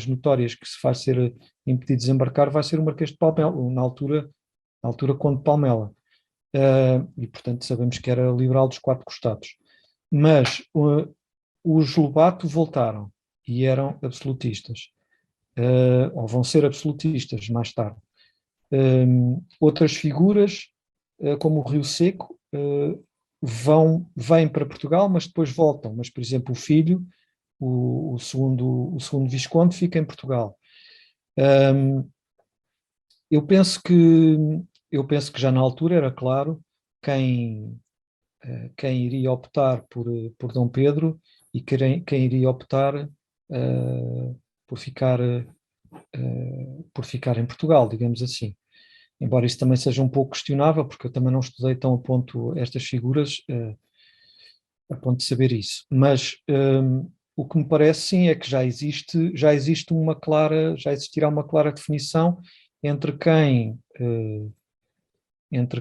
notórias que se faz ser impedido de desembarcar vai ser o Marquês de Palmela, na altura Conde de Palmela. E, portanto, sabemos que era liberal dos quatro costados. Mas os Lobato voltaram e eram absolutistas, ou vão ser absolutistas mais tarde. Outras figuras, como o Rio Seco, vêm para Portugal, mas depois voltam. Mas, por exemplo, o filho, o segundo Visconde, fica em Portugal. Eu penso que já na altura era claro quem iria optar por Dom Pedro e quem iria optar por ficar em Portugal, digamos assim. Embora isso também seja um pouco questionável, porque eu também não estudei tão a ponto estas figuras, a ponto de saber isso. Mas o que me parece, sim, é que já existirá uma clara definição entre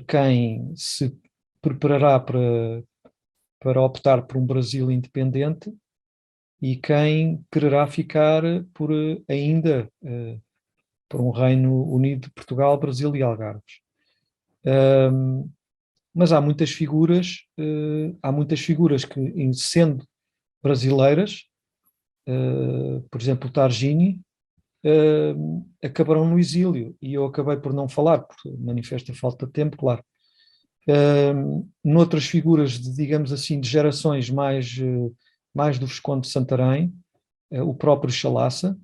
quem se preparará para optar por um Brasil independente e quem quererá ficar ainda por um Reino Unido de Portugal, Brasil e Algarves. Mas há muitas figuras que, sendo brasileiras, por exemplo, o Targini, acabarão no exílio, e eu acabei por não falar, porque manifesta falta de tempo, claro. Noutras figuras, digamos assim, de gerações mais do Visconde de Santarém, o próprio Chalaça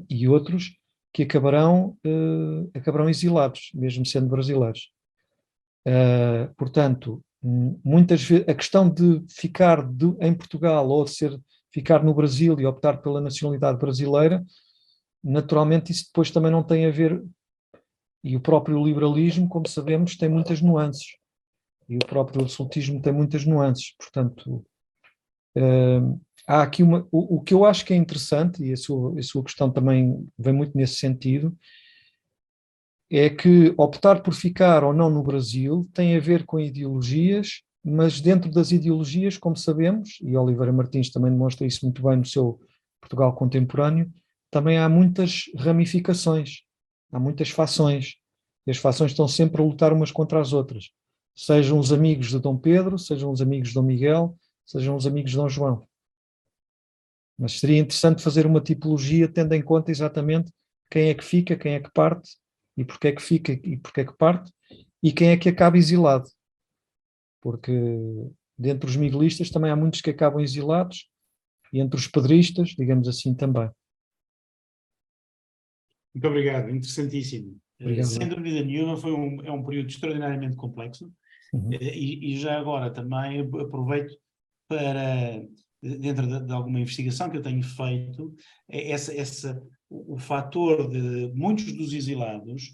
e outros que acabarão exilados, mesmo sendo brasileiros. Portanto, muitas vezes a questão de ficar em Portugal ou de ficar no Brasil e optar pela nacionalidade brasileira, naturalmente isso depois também não tem a ver, e o próprio liberalismo, como sabemos, tem muitas nuances, e o próprio absolutismo tem muitas nuances. Portanto, há aqui o que eu acho que é interessante, e a sua questão também vem muito nesse sentido, é que optar por ficar ou não no Brasil tem a ver com ideologias, mas dentro das ideologias, como sabemos, e Oliveira Martins também demonstra isso muito bem no seu Portugal Contemporâneo, também há muitas ramificações, há muitas fações, e as fações estão sempre a lutar umas contra as outras, sejam os amigos de Dom Pedro, sejam os amigos de Dom Miguel, sejam os amigos de Dom João. Mas seria interessante fazer uma tipologia tendo em conta exatamente quem é que fica, quem é que parte, e porque é que fica e porque é que parte, e quem é que acaba exilado. Porque dentre os miguelistas também há muitos que acabam exilados, e entre os pedristas, digamos assim, também. Muito obrigado, interessantíssimo. Obrigado. Sem dúvida nenhuma, é um período extraordinariamente complexo. E já agora também aproveito para, dentro de alguma investigação que eu tenho feito, o fator de muitos dos exilados,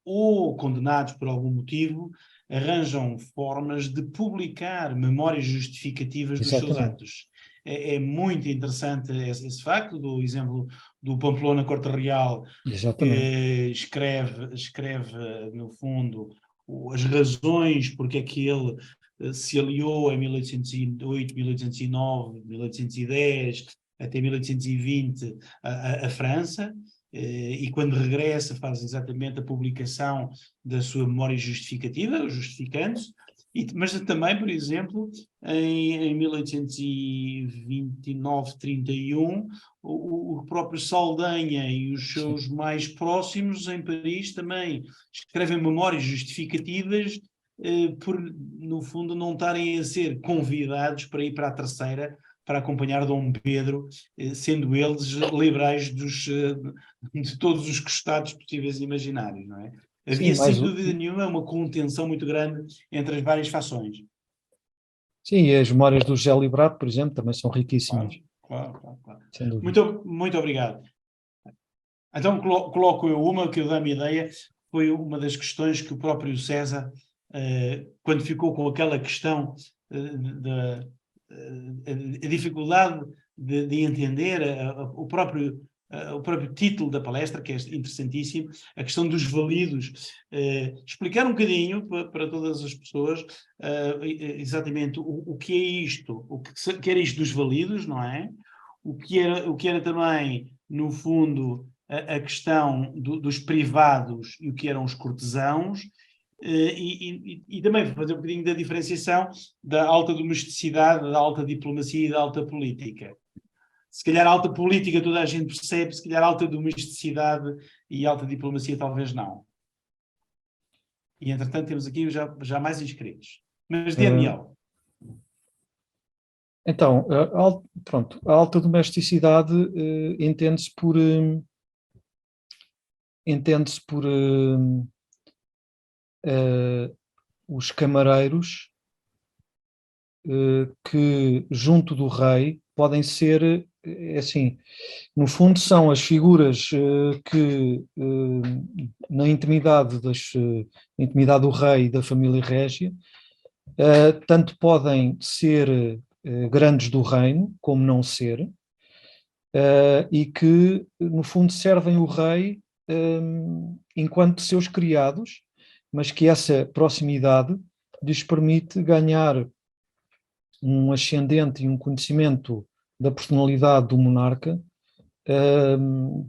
ou condenados por algum motivo, arranjam formas de publicar memórias justificativas dos seus atos. É muito interessante esse facto, do exemplo do Pamplona Corte Real, que escreve, no fundo, as razões porque é que ele se aliou em 1808, 1809, 1810, até 1820 à França, e quando regressa faz exatamente a publicação da sua memória justificativa, justificando-se, mas também, por exemplo, em 1829, 31, o próprio Saldanha e os seus mais próximos em Paris também escrevem memórias justificativas por, no fundo, não estarem a ser convidados para ir para a Terceira para acompanhar Dom Pedro, sendo eles liberais de todos os costados possíveis e imaginários, não é? Havia, sem dúvida nenhuma, uma contenção muito grande entre as várias fações. Sim, e as memórias do José Librato, por exemplo, também são riquíssimas. Claro. Muito obrigado. Então coloco eu uma que eu dei a minha ideia, foi uma das questões que o próprio César, quando ficou com aquela questão da dificuldade de entender o próprio título da palestra, que é interessantíssimo, a questão dos validos, explicar um bocadinho para todas as pessoas exatamente o que é isto, o que era isto dos validos, não é? O que era também, no fundo, a questão dos privados e o que eram os cortesãos, e também fazer um bocadinho da diferenciação da alta domesticidade, da alta diplomacia e da alta política. Se calhar alta política toda a gente percebe, se calhar alta domesticidade e alta diplomacia talvez não. E entretanto temos aqui já mais inscritos. Mas Daniel. Então, pronto, a alta domesticidade entende-se por os camareiros que, junto do rei, podem ser, assim, no fundo são as figuras que, na intimidade do rei e da família régia, tanto podem ser grandes do reino, como não ser, e que, no fundo, servem o rei enquanto seus criados, mas que essa proximidade lhes permite ganhar um ascendente e um conhecimento da personalidade do monarca,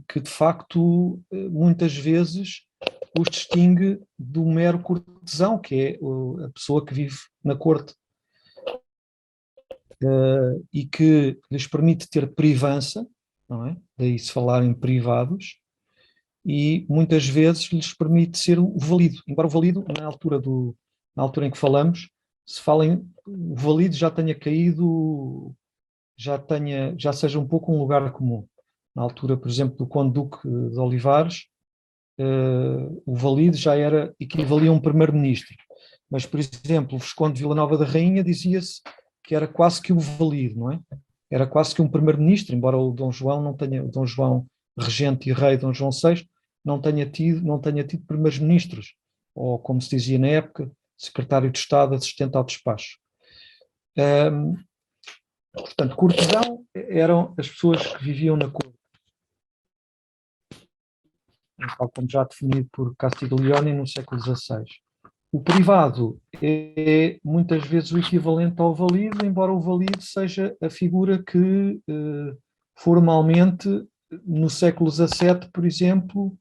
que de facto muitas vezes os distingue do mero cortesão, que é a pessoa que vive na corte, e que lhes permite ter privança, não é? Daí se falar em privados, e muitas vezes lhes permite ser o valido, embora o valido, na altura em que falamos, se fala em o valido já tenha caído, já seja um pouco um lugar comum. Na altura, por exemplo, do Conde Duque de Olivares, o valido já equivalia a um primeiro-ministro. Mas, por exemplo, o Visconde de Vila Nova da Rainha dizia-se que era quase que o valido, não é? Era quase que um primeiro-ministro, embora o Dom João regente e rei Dom João VI, não tenha tido primeiros-ministros, ou, como se dizia na época, secretário de Estado, assistente ao despacho. Portanto, cortesão eram as pessoas que viviam na corte, tal como já definido por Castiglione no século XVI. O privado é muitas vezes o equivalente ao valido, embora o valido seja a figura que formalmente no século XVII, por exemplo,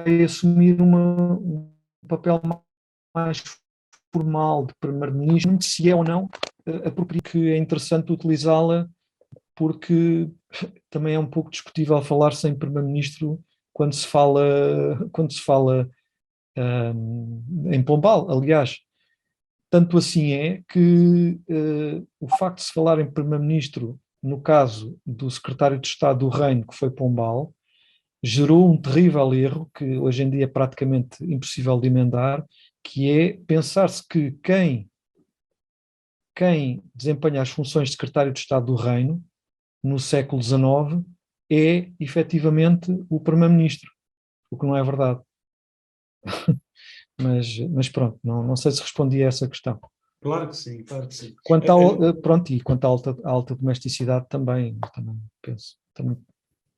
vai assumir um papel mais formal de primeiro-ministro, se é ou não apropriado, que é interessante utilizá-la, porque também é um pouco discutível falar-se em primeiro-ministro quando se fala em Pombal. Aliás, Tanto assim é que o facto de se falar em primeiro-ministro, no caso do secretário de Estado do Reino, que foi Pombal, gerou um terrível erro, que hoje em dia é praticamente impossível de emendar, que é pensar-se que quem desempenha as funções de secretário de Estado do Reino, no século XIX, é efetivamente o primeiro-ministro, o que não é verdade. Mas pronto, não sei se respondi a essa questão. Claro que sim, claro que sim. Pronto, e quanto à alta domesticidade também penso, também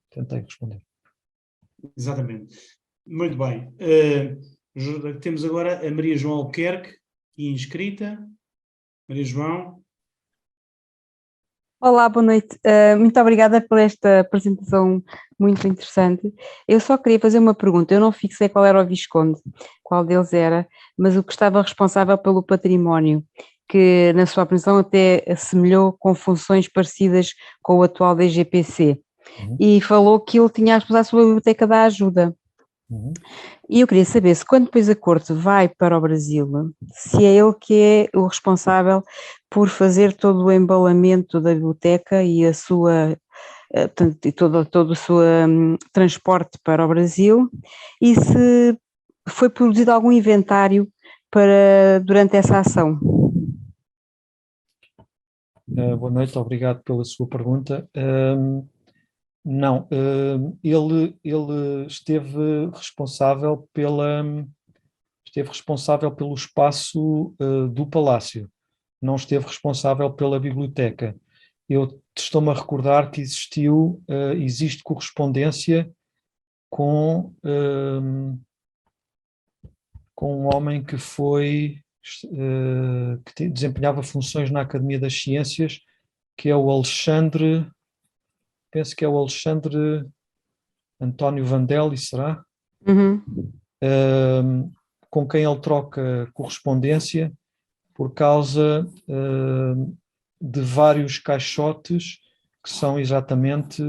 tentei responder. Exatamente. Muito bem. Temos agora a Maria João Albuquerque, inscrita. Maria João. Olá, boa noite. Muito obrigada por esta apresentação muito interessante. Eu só queria fazer uma pergunta. Eu não fixei qual era o Visconde, qual deles era, mas o que estava responsável pelo património, que na sua apresentação até assemelhou com funções parecidas com o atual DGPC. E falou que ele tinha a responsabilidade sobre a Biblioteca da Ajuda. E eu queria saber se quando depois a corte vai para o Brasil, se é ele que é o responsável por fazer todo o embalamento da biblioteca e a sua, portanto, e todo o seu transporte para o Brasil, e se foi produzido algum inventário durante essa ação. Boa noite, obrigado pela sua pergunta. Não, ele esteve responsável pelo espaço do palácio, não esteve responsável pela biblioteca. Eu estou-me a recordar que existe correspondência com um homem que desempenhava funções na Academia das Ciências, que é o Alexandre, penso que é o Alexandre António Vandelli, será? Com quem ele troca correspondência por causa de vários caixotes que são exatamente,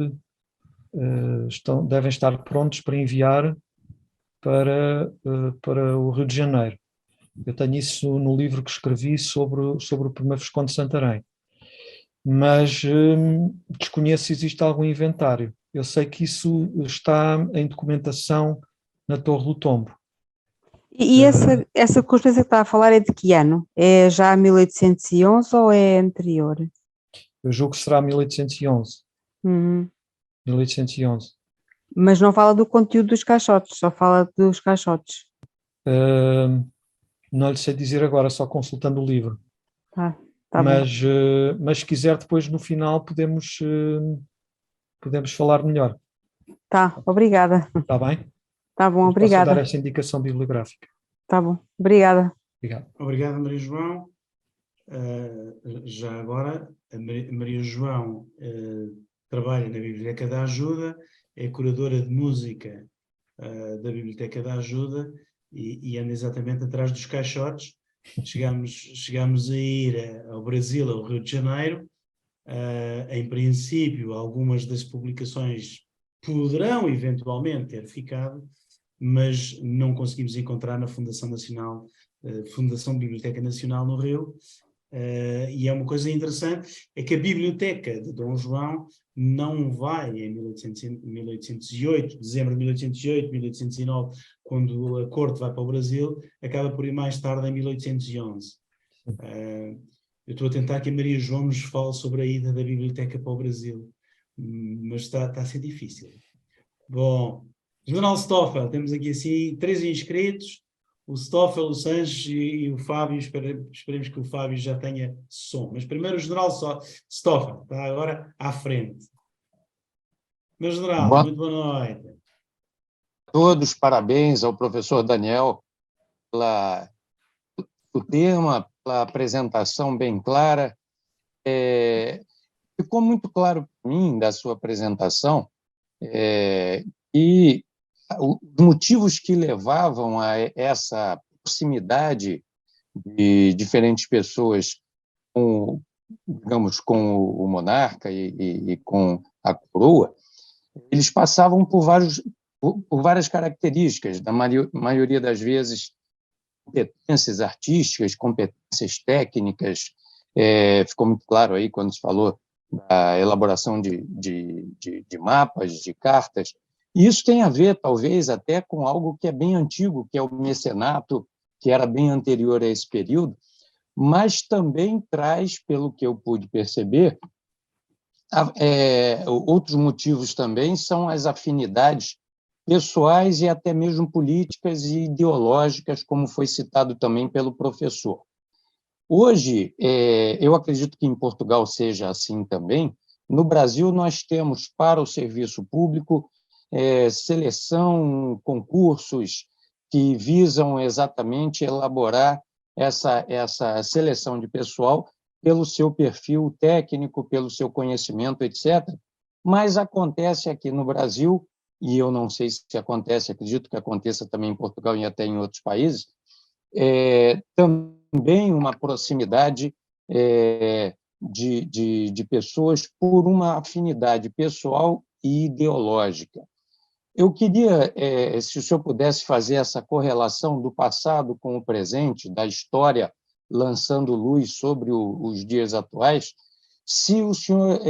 devem estar prontos para enviar para o Rio de Janeiro. Eu tenho isso no livro que escrevi sobre o primeiro Visconde de Santarém. Mas desconheço se existe algum inventário. Eu sei que isso está em documentação na Torre do Tombo. E essa correspondência que está a falar é de que ano? É já 1811 ou é anterior? Eu julgo que será 1811. 1811. Mas não fala do conteúdo dos caixotes, só fala dos caixotes. Não lhe sei dizer agora, só consultando o livro. Tá mas se quiser, depois no final podemos falar melhor. Tá, obrigada. Está bem? Tá bom, obrigada. Posso dar essa indicação bibliográfica. Tá bom, obrigada. Obrigado. Obrigado, Maria João. Já agora, a Maria João trabalha na Biblioteca da Ajuda, é curadora de música da Biblioteca da Ajuda e anda exatamente atrás dos caixotes. Chegámos a ir ao Brasil, ao Rio de Janeiro. Em princípio, algumas das publicações poderão eventualmente ter ficado, mas não conseguimos encontrar na Fundação Nacional, Fundação Biblioteca Nacional no Rio. E é uma coisa interessante, é que a biblioteca de Dom João não vai em 1808, dezembro de 1808, 1809, quando a corte vai para o Brasil, acaba por ir mais tarde em 1811. Eu estou a tentar que a Maria João nos fale sobre a ida da biblioteca para o Brasil, mas está a ser difícil. Bom, Jornal Stoffel, temos aqui assim 3 inscritos, o Stoffel, o Sanches e o Fábio. Esperemos que o Fábio já tenha som. Mas primeiro o General Stoffel, está agora à frente. Meu General, muito boa noite. Todos, parabéns ao professor Daniel pelo tema, pela apresentação bem clara. Ficou muito claro para mim, da sua apresentação, e os motivos que levavam a essa proximidade de diferentes pessoas digamos, com o monarca e com a coroa, eles passavam por várias características, na maioria das vezes competências artísticas, competências técnicas, ficou muito claro aí quando se falou da elaboração de mapas, de cartas. E isso tem a ver, talvez, até com algo que é bem antigo, que é o mecenato, que era bem anterior a esse período, mas também traz, pelo que eu pude perceber, outros motivos também são as afinidades pessoais e até mesmo políticas e ideológicas, como foi citado também pelo professor. Hoje, eu acredito que em Portugal seja assim também. No Brasil, nós temos para o serviço público seleção, concursos que visam exatamente elaborar essa seleção de pessoal pelo seu perfil técnico, pelo seu conhecimento, etc. Mas acontece aqui no Brasil, e eu não sei se acontece, acredito que aconteça também em Portugal e até em outros países, também uma proximidade de pessoas por uma afinidade pessoal e ideológica. Eu queria, se o senhor pudesse fazer essa correlação do passado com o presente, da história lançando luz sobre os dias atuais, se o senhor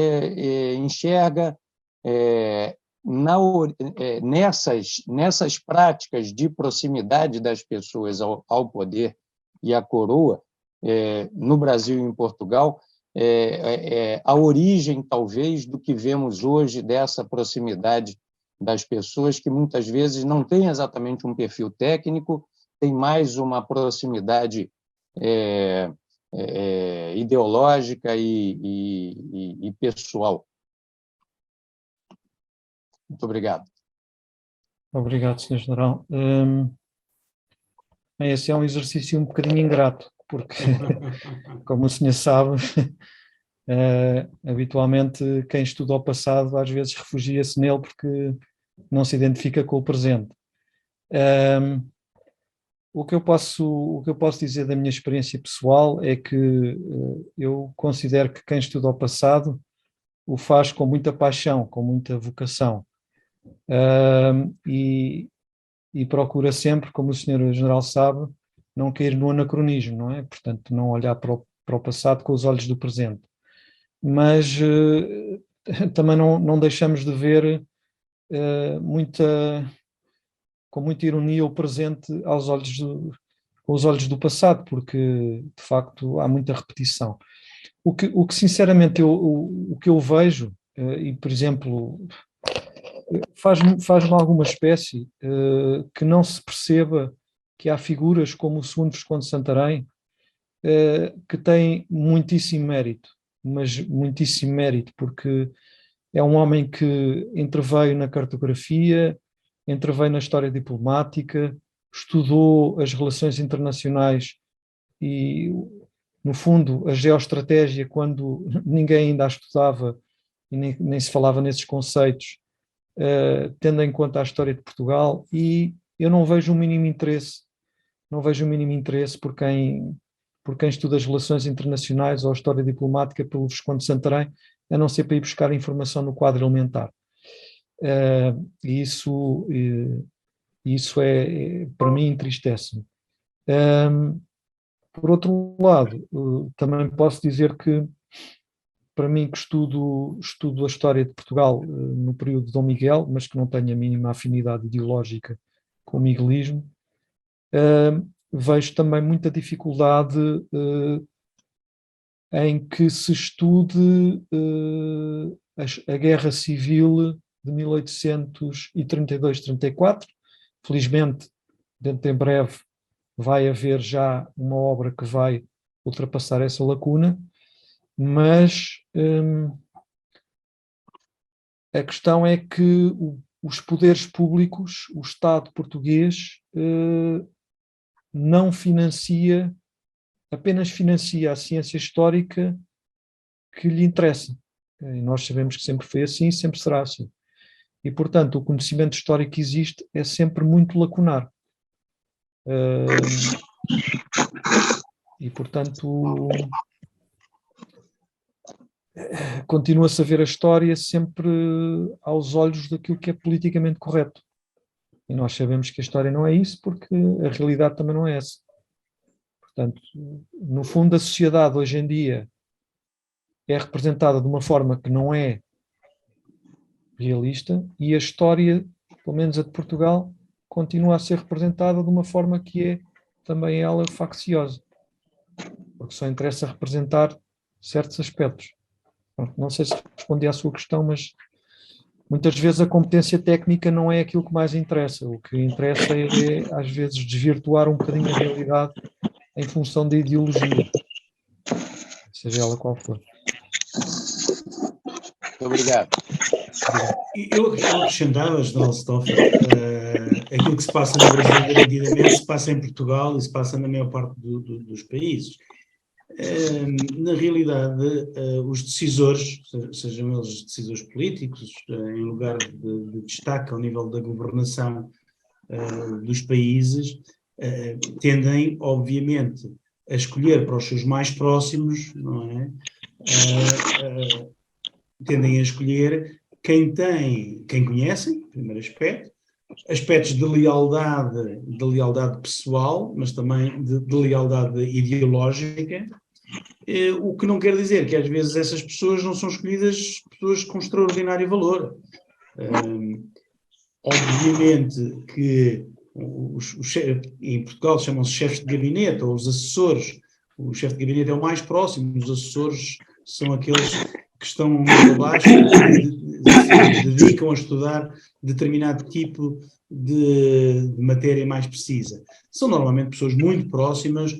enxerga nessas práticas de proximidade das pessoas ao poder e à coroa, no Brasil e em Portugal, a origem, talvez, do que vemos hoje dessa proximidade das pessoas, que muitas vezes não tem exatamente um perfil técnico, tem mais uma proximidade ideológica e pessoal. Muito obrigado. Obrigado, Sr. General. Esse é um exercício um bocadinho ingrato, porque, como o senhor sabe, habitualmente quem estuda o passado às vezes refugia-se nele porque não se identifica com o presente. O que eu posso dizer da minha experiência pessoal é que eu considero que quem estuda o passado o faz com muita paixão, com muita vocação, e procura sempre, como o Sr. General sabe, não cair no anacronismo, não é? Portanto, não olhar para o passado com os olhos do presente. Mas também não deixamos de ver com muita ironia o presente com os olhos do passado, porque, de facto, há muita repetição. O que sinceramente, o que eu vejo, e, por exemplo, faz-me alguma espécie que não se perceba que há figuras como o segundo Visconde de Santarém que têm muitíssimo mérito, mas muitíssimo mérito, porque é um homem que interveio na cartografia, interveio na história diplomática, estudou as relações internacionais e, no fundo, a geoestratégia, quando ninguém ainda a estudava e nem se falava nesses conceitos, tendo em conta a história de Portugal, e eu não vejo o mínimo interesse por quem estuda as relações internacionais ou a história diplomática pelo Visconde de Santarém, a não ser para ir buscar informação no quadro elementar. E isso para mim, entristece-me. Por outro lado, também posso dizer que, para mim, que estudo a história de Portugal no período de Dom Miguel, mas que não tenho a mínima afinidade ideológica com o miguelismo, vejo também muita dificuldade em que se estude a Guerra Civil de 1832-34. Felizmente, dentro em breve, vai haver já uma obra que vai ultrapassar essa lacuna, mas a questão é que os poderes públicos, o Estado português, não financia, apenas financia a ciência histórica que lhe interessa. E nós sabemos que sempre foi assim e sempre será assim. E, portanto, o conhecimento histórico que existe é sempre muito lacunar. E, portanto, continua-se a ver a história sempre aos olhos daquilo que é politicamente correto. E nós sabemos que a história não é isso, porque a realidade também não é essa. Portanto, no fundo, a sociedade hoje em dia é representada de uma forma que não é realista e a história, pelo menos a de Portugal, continua a ser representada de uma forma que é também ela facciosa, porque só interessa representar certos aspectos. Pronto, não sei se respondi à sua questão, mas muitas vezes a competência técnica não é aquilo que mais interessa. O que interessa é, às vezes, desvirtuar um bocadinho a realidade em função da ideologia, seja ela qual for. Muito obrigado. Eu acrescentava, General Stoffer, aquilo que se passa no Brasil garantidamente se passa em Portugal e se passa na maior parte dos países. Na realidade, os decisores, sejam eles decisores políticos, em lugar de destaque ao nível da governação dos países, tendem, obviamente, a escolher para os seus mais próximos, não é? Tendem a escolher quem conhecem, primeiro aspecto, aspectos de lealdade pessoal, mas também de lealdade ideológica, o que não quer dizer que às vezes essas pessoas não são escolhidas pessoas com extraordinário valor. Obviamente que em Portugal chamam-se chefes de gabinete ou os assessores. O chefe de gabinete é o mais próximo, os assessores são aqueles que estão um nível abaixo e que se dedicam a estudar determinado tipo de matéria mais precisa. São normalmente pessoas muito próximas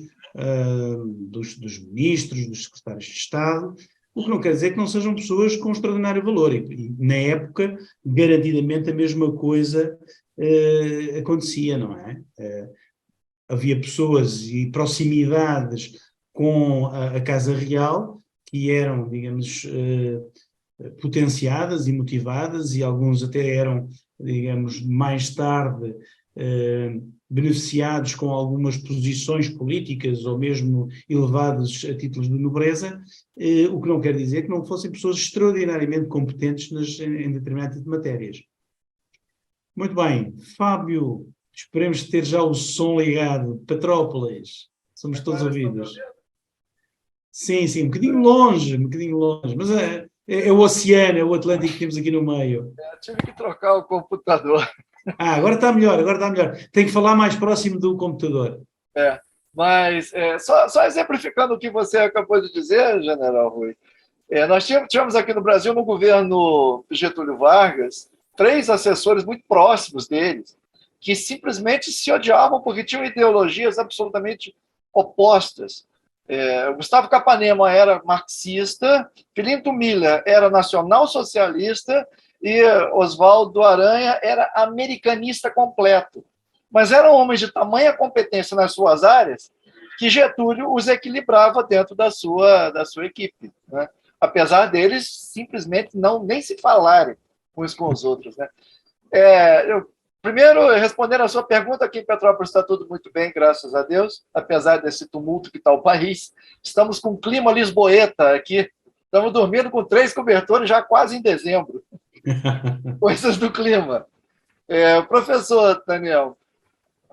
dos ministros, dos secretários de Estado, o que não quer dizer que não sejam pessoas com extraordinário valor. E na época, garantidamente, a mesma coisa acontecia, não é? Havia pessoas e proximidades com a Casa Real que eram, digamos, potenciadas e motivadas, e alguns até eram, digamos, mais tarde beneficiados com algumas posições políticas ou mesmo elevados a títulos de nobreza, o que não quer dizer que não fossem pessoas extraordinariamente competentes em determinado tipo de matérias. Muito bem, Fábio, esperemos ter já o som ligado. Petrópolis, somos todos ouvidos. Sim, um bocadinho longe, mas é o oceano, é o Atlântico que temos aqui no meio. Tive que trocar o computador. Agora está melhor. Tem que falar mais próximo do computador. Mas só exemplificando o que você acabou de dizer, General Rui, nós tivemos aqui no Brasil, no governo Getúlio Vargas, 3 assessores muito próximos deles, que simplesmente se odiavam porque tinham ideologias absolutamente opostas. Gustavo Capanema era marxista, Filinto Miller era nacional-socialista e Oswaldo Aranha era americanista completo. Mas eram homens de tamanha competência nas suas áreas que Getúlio os equilibrava dentro da sua equipe, né? Apesar deles simplesmente nem se falarem uns com os outros, né? Primeiro, respondendo a sua pergunta, aqui em Petrópolis está tudo muito bem, graças a Deus, apesar desse tumulto que está o país. Estamos com clima lisboeta aqui, estamos dormindo com 3 cobertores já quase em dezembro. Coisas do clima. Professor Daniel,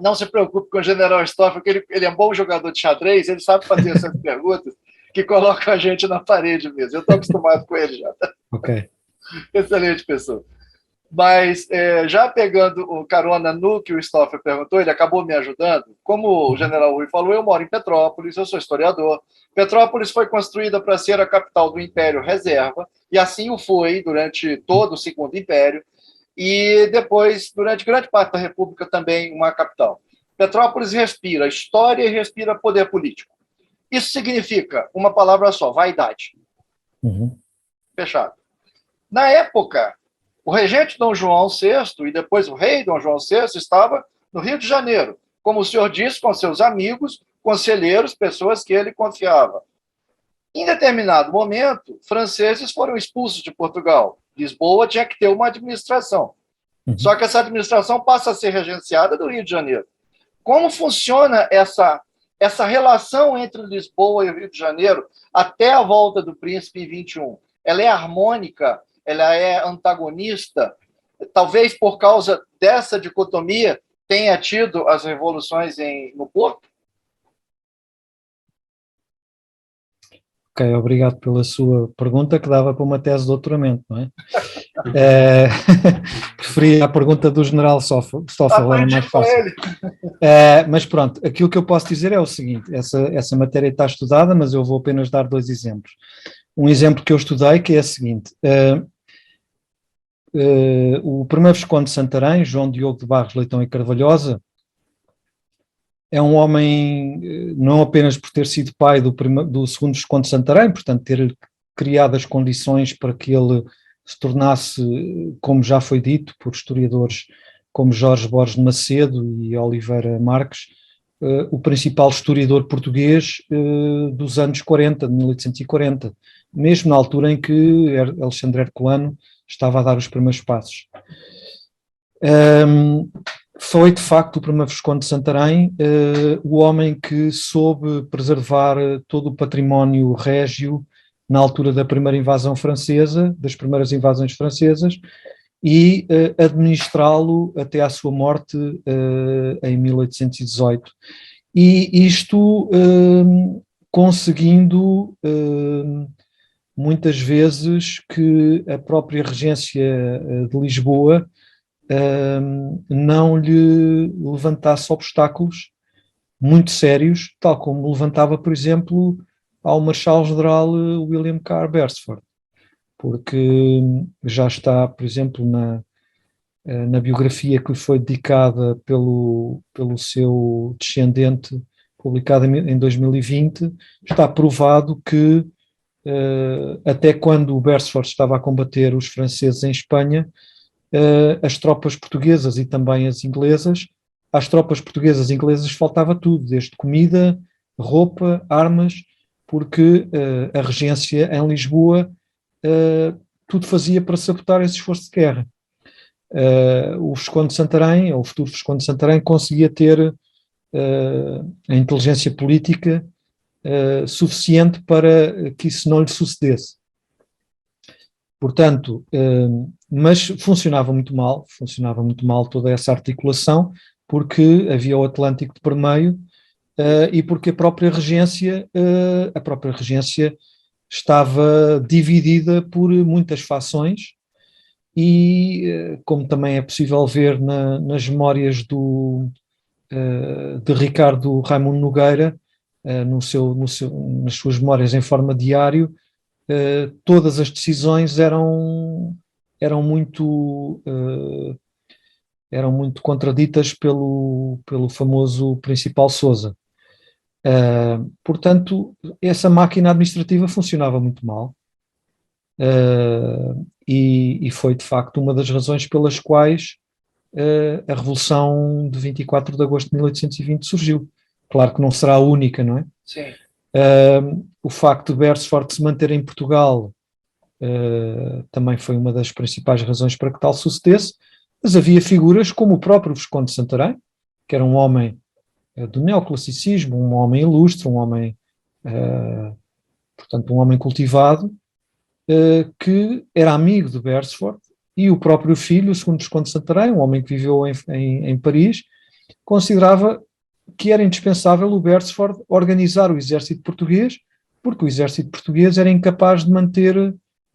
não se preocupe com o General Stoffer, que ele é um bom jogador de xadrez, ele sabe fazer essas perguntas que colocam a gente na parede mesmo. Eu estou acostumado com ele já. Ok. Excelente pessoa. Mas, já pegando o carona no que o Stoffer perguntou, ele acabou me ajudando. Como o General Rui falou, eu moro em Petrópolis, eu sou historiador. Petrópolis foi construída para ser a capital do Império Reserva, e assim o foi durante todo o Segundo Império, e depois, durante grande parte da República, também uma capital. Petrópolis respira história e respira poder político. Isso significa uma palavra só: vaidade. Fechado. Na época, o regente Dom João VI e depois o rei Dom João VI estava no Rio de Janeiro, como o senhor disse, com seus amigos, conselheiros, pessoas que ele confiava. Em determinado momento, franceses foram expulsos de Portugal. Lisboa tinha que ter uma administração. Só que essa administração passa a ser regenciada do Rio de Janeiro. Como funciona essa relação entre Lisboa e o Rio de Janeiro até a volta do príncipe em 21? Ela é harmônica? Ela é antagonista? Talvez por causa dessa dicotomia tenha tido as revoluções no Porto? Ok, obrigado pela sua pergunta, que dava para uma tese de doutoramento, não é? Preferia a pergunta do general Stoffel, era Aprendi mais com fácil. ele. Mas pronto, aquilo que eu posso dizer é o seguinte, essa matéria está estudada, mas eu vou apenas dar 2 exemplos. Um exemplo que eu estudei, que é o seguinte, o primeiro Visconde de Santarém, João Diogo de Barros Leitão e Carvalhosa, é um homem, não apenas por ter sido pai do segundo Visconde de Santarém, portanto ter criado as condições para que ele se tornasse, como já foi dito por historiadores como Jorge Borges de Macedo e Oliveira Marques, o principal historiador português dos anos 40, de 1840, mesmo na altura em que Alexandre Herculano estava a dar os primeiros passos. Foi, de facto, o primeiro Visconde de Santarém o homem que soube preservar todo o património régio na altura da primeira invasão francesa, das primeiras invasões francesas, e administrá-lo até à sua morte em 1818. E isto conseguindo muitas vezes que a própria regência de Lisboa não lhe levantasse obstáculos muito sérios, tal como levantava, por exemplo, ao Marechal-General William Carr Beresford, porque já está, por exemplo, na biografia que foi dedicada pelo seu descendente, publicada em 2020, está provado que até quando o Beresford estava a combater os franceses em Espanha, as tropas portuguesas e também as inglesas, às tropas portuguesas e inglesas faltava tudo, desde comida, roupa, armas, porque a regência em Lisboa tudo fazia para sabotar esse esforço de guerra. O Visconde de Santarém, ou o futuro Visconde de Santarém, conseguia ter a inteligência política suficiente para que isso não lhe sucedesse. Portanto, mas funcionava muito mal toda essa articulação, porque havia o Atlântico de permeio e porque a própria regência estava dividida por muitas fações e, como também é possível ver nas memórias de Ricardo Raimundo Nogueira, nas suas memórias em forma de diário, todas as decisões eram muito contraditas pelo famoso Principal Sousa. Portanto, essa máquina administrativa funcionava muito mal e foi de facto uma das razões pelas quais a Revolução de 24 de agosto de 1820 surgiu. Claro que não será a única, não é? Sim. O facto de Beresford se manter em Portugal também foi uma das principais razões para que tal sucedesse, mas havia figuras como o próprio Visconde de Santarém, que era um homem do neoclassicismo, um homem ilustre, um homem, portanto, um homem cultivado, que era amigo de Beresford, e o próprio filho, o segundo Visconde de Santarém, um homem que viveu em Paris, considerava que era indispensável o Beresford organizar o exército português, porque o exército português era incapaz de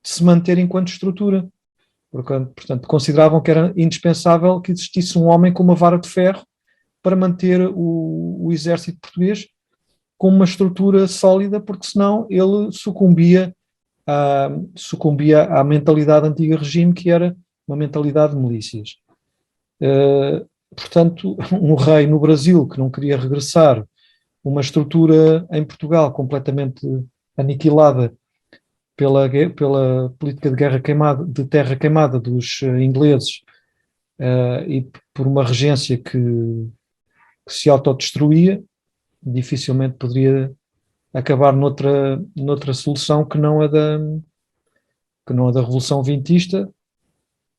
se manter enquanto estrutura. Portanto, consideravam que era indispensável que existisse um homem com uma vara de ferro para manter o exército português com uma estrutura sólida, porque senão ele sucumbia à mentalidade antiga regime, que era uma mentalidade de milícias. Portanto, um rei no Brasil que não queria regressar, uma estrutura em Portugal completamente aniquilada pela política de terra queimada dos ingleses e por uma regência que se autodestruía, dificilmente poderia acabar noutra solução que não a da Revolução Vintista,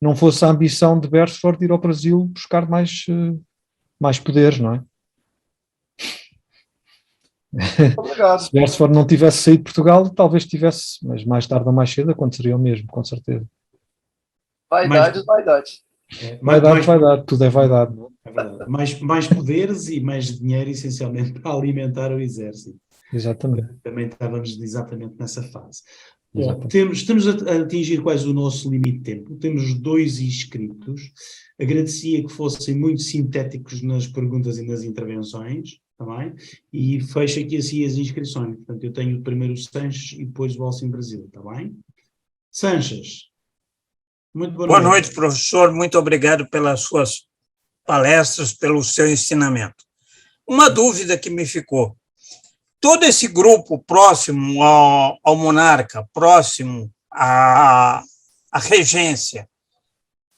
não fosse a ambição de Beresford ir ao Brasil buscar mais poderes, não é? Obrigado. Se Beresford não tivesse saído de Portugal, talvez tivesse, mas mais tarde ou mais cedo aconteceria o mesmo, com certeza. Vaidade. Vaidade, tudo é vaidade. É verdade. Mais poderes e mais dinheiro, essencialmente, para alimentar o exército. Exatamente. Também estávamos exatamente nessa fase. Bom, Exatamente. estamos a atingir quase o nosso limite de tempo. Temos 2 inscritos. Agradecia que fossem muito sintéticos nas perguntas e nas intervenções, tá bem? E fecho aqui assim as inscrições. Portanto, eu tenho primeiro o Sanches e depois o Alcim Brasil, tá bem? Sanches, muito Boa noite, professor. Muito obrigado pelas suas palestras, pelo seu ensinamento. Uma dúvida que me ficou. Todo esse grupo próximo ao monarca, próximo à regência,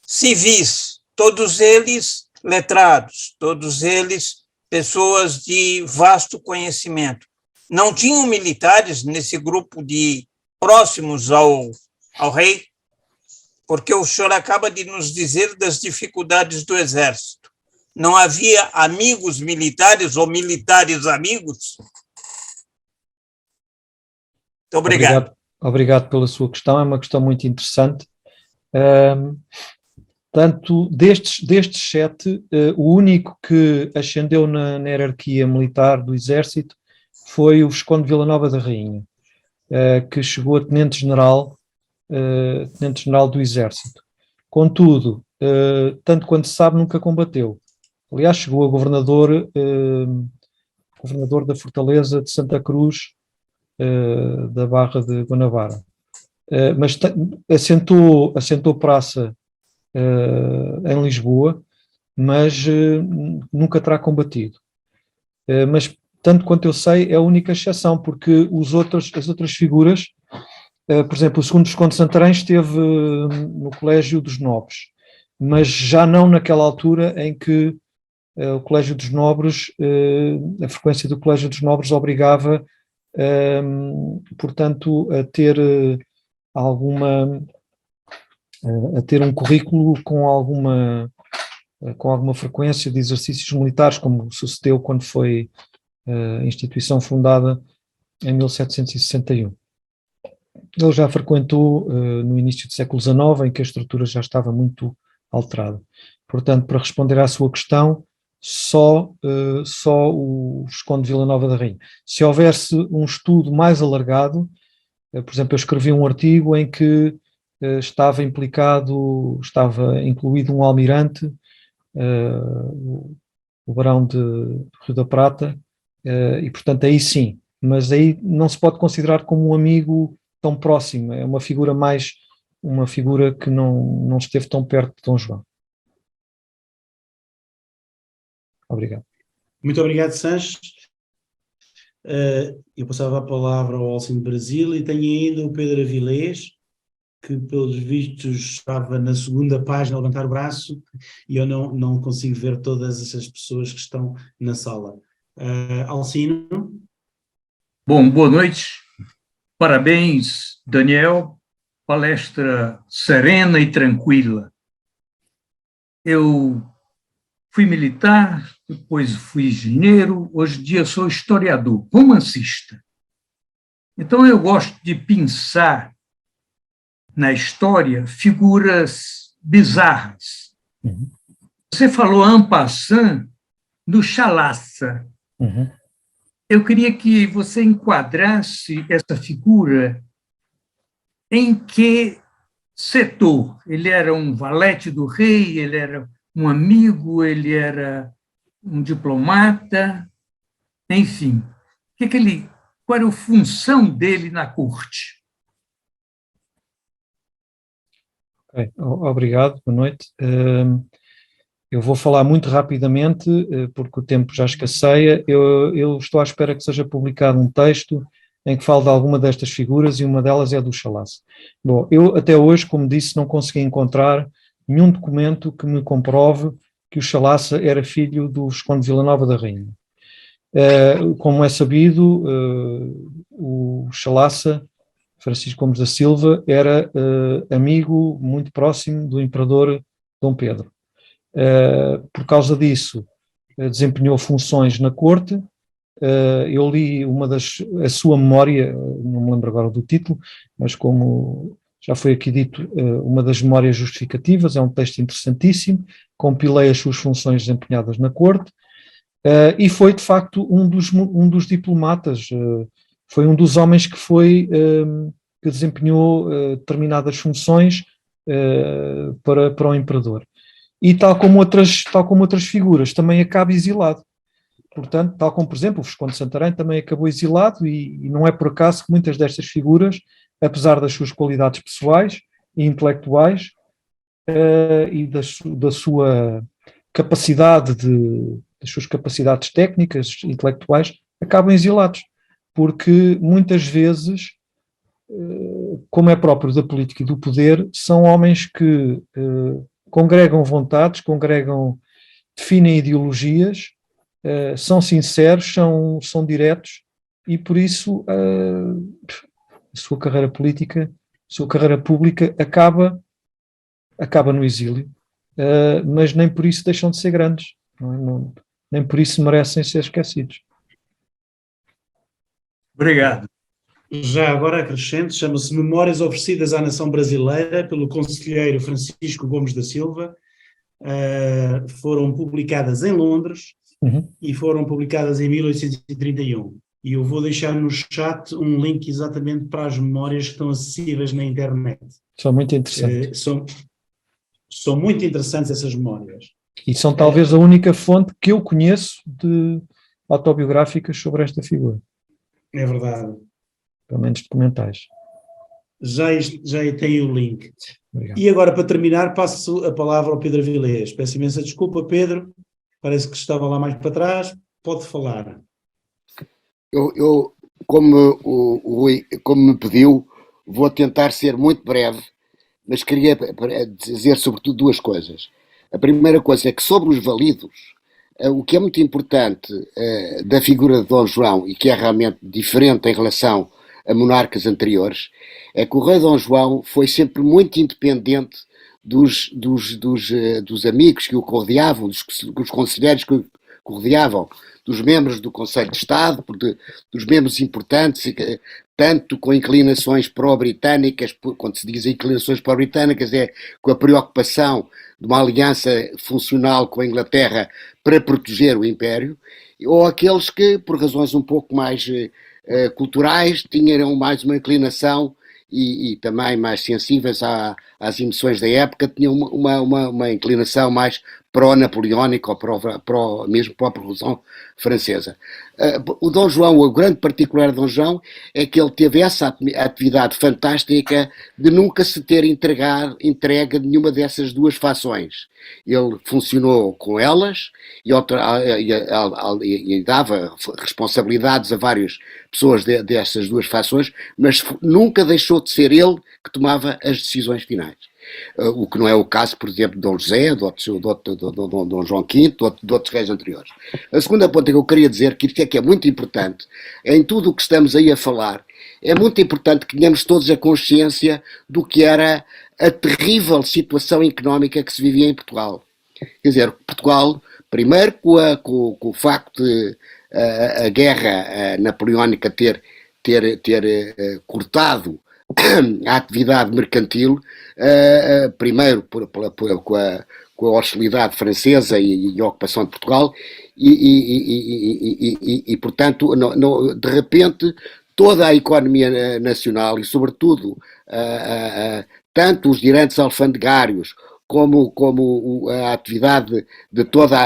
civis, todos eles letrados, todos eles pessoas de vasto conhecimento. Não tinham militares nesse grupo de próximos ao rei? Porque o senhor acaba de nos dizer das dificuldades do exército. Não havia amigos militares ou militares amigos? Muito obrigado. Obrigado pela sua questão, é uma questão muito interessante. Tanto destes 7, o único que ascendeu na hierarquia militar do exército foi o Visconde de Vila Nova da Rainha, que chegou a tenente-general do exército. Contudo, tanto quanto se sabe, nunca combateu. Aliás, chegou a governador da Fortaleza de Santa Cruz, da Barra de Guanabara. Mas assentou praça em Lisboa, mas nunca terá combatido. Mas, tanto quanto eu sei, é a única exceção, porque as outras figuras, por exemplo, o segundo Visconde de Santarém esteve no Colégio dos Nobres, mas já não naquela altura em que o Colégio dos Nobres, a frequência do Colégio dos Nobres obrigava, portanto, a ter um currículo com alguma frequência de exercícios militares, como sucedeu quando foi a instituição fundada em 1761. Ele já frequentou no início do século XIX, em que a estrutura já estava muito alterada. Portanto, para responder à sua questão, só o Visconde de Vila Nova da Rainha. Se houvesse um estudo mais alargado, por exemplo, eu escrevi um artigo em que estava incluído um almirante, o Barão de Rio da Prata, e portanto aí sim, mas aí não se pode considerar como um amigo tão próximo, é uma figura que não esteve tão perto de Dom João. Obrigado. Muito obrigado, Sanches. Eu passava a palavra ao Alcim Brasil e tenho ainda o Pedro Avilés, que pelos vistos estava na segunda página a levantar o braço e eu não consigo ver todas essas pessoas que estão na sala. Alcino? Bom, boa noite. Parabéns, Daniel. Palestra serena e tranquila. Eu fui militar, depois fui engenheiro, hoje em dia sou historiador, romancista. Então eu gosto de pensar na história figuras bizarras. Uhum. Você falou en passant do Chalaça. Uhum. Eu queria que você enquadrasse essa figura em que setor. Ele era um valete do rei, ele era um amigo, ele era um diplomata, enfim. Qual era a função dele na corte? Okay. Obrigado, boa noite. Eu vou falar muito rapidamente, porque o tempo já escasseia. Eu estou à espera que seja publicado um texto em que falo de alguma destas figuras e uma delas é a do Chalaça. Bom, eu até hoje, como disse, não consegui encontrar nenhum documento que me comprove que o Chalaça era filho do Visconde de Vila Nova da Rainha. Como é sabido, o Chalaça, Francisco Gomes da Silva, era amigo muito próximo do imperador Dom Pedro. Por causa disso, desempenhou funções na corte. Eu li a sua memória, não me lembro agora do título, mas como já foi aqui dito, uma das memórias justificativas, é um texto interessantíssimo, compilei as suas funções desempenhadas na corte, E foi, de facto, um dos diplomatas, foi um dos homens que desempenhou determinadas funções para o imperador. E tal como outras figuras, também acaba exilado. Portanto, tal como, por exemplo, o Visconde de Santarém também acabou exilado, e não é por acaso que muitas destas figuras, apesar das suas qualidades pessoais e intelectuais, e da sua capacidade das suas capacidades técnicas, intelectuais, acabam exilados, porque muitas vezes, como é próprio da política e do poder, são homens que congregam vontades, definem ideologias, são sinceros, são diretos, e por isso a sua carreira política, a sua carreira pública acaba no exílio, mas nem por isso deixam de ser grandes, nem por isso merecem ser esquecidos. Obrigado. Já agora acrescento, chama-se Memórias Oferecidas à Nação Brasileira pelo conselheiro Francisco Gomes da Silva. Foram publicadas em Londres e foram publicadas em 1831. E eu vou deixar no chat um link exatamente para as memórias que estão acessíveis na internet. São muito interessantes. São muito interessantes essas memórias. E são talvez a única fonte que eu conheço de autobiográficas sobre esta figura. É verdade. Pelo menos documentais. Já tem o link. Obrigado. E agora, para terminar, passo a palavra ao Pedro Avilés. Peço imensa desculpa, Pedro. Parece que estava lá mais para trás. Pode falar. Eu como o Rui, como me pediu, vou tentar ser muito breve, mas queria dizer sobretudo duas coisas. A primeira coisa é que sobre os validos, o que é muito importante da figura de Dom João, e que é realmente diferente em relação a monarcas anteriores, é que o rei Dom João foi sempre muito independente dos amigos que o rodeavam, dos conselheiros que o rodeavam, dos membros do Conselho de Estado, dos membros importantes, tanto com inclinações pró-britânicas, quando se diz inclinações pró-britânicas é com a preocupação de uma aliança funcional com a Inglaterra para proteger o Império, ou aqueles que, por razões um pouco mais culturais, tinham mais uma inclinação e também mais sensíveis às emoções da época, tinham uma inclinação mais pró-napoleónica ou mesmo própria Revolução Francesa. O Dom João, o grande particular de Dom João, é que ele teve essa atividade fantástica de nunca se ter entregue a nenhuma dessas duas fações. Ele funcionou com elas e dava responsabilidades a várias pessoas dessas duas fações, mas nunca deixou de ser ele que tomava as decisões finais. O que não é o caso, por exemplo, de Dom José, de Dom João V, de outros reis anteriores. A segunda ponta que eu queria dizer, que isto é que é muito importante, em tudo o que estamos aí a falar, é muito importante que tenhamos todos a consciência do que era a terrível situação económica que se vivia em Portugal. Quer dizer, Portugal, primeiro com o facto de a guerra napoleónica ter cortado a atividade mercantil, primeiro com a hostilidade francesa e a ocupação de Portugal, e portanto, de repente, toda a economia nacional e, sobretudo, tanto os direitos alfandegários como a atividade de toda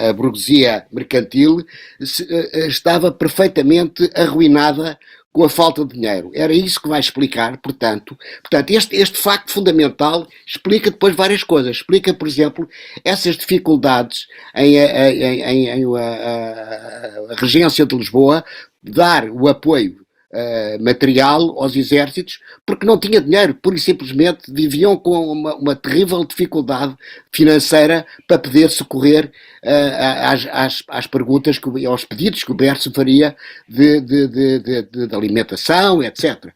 a burguesia mercantil estava perfeitamente arruinada com a falta de dinheiro. Era isso que vai explicar, portanto este facto fundamental explica depois várias coisas. Explica, por exemplo, essas dificuldades em a regência de Lisboa dar o apoio material aos exércitos, porque não tinha dinheiro, pura e simplesmente viviam com uma terrível dificuldade financeira para poder socorrer às perguntas, aos pedidos que o Berço faria de alimentação, etc.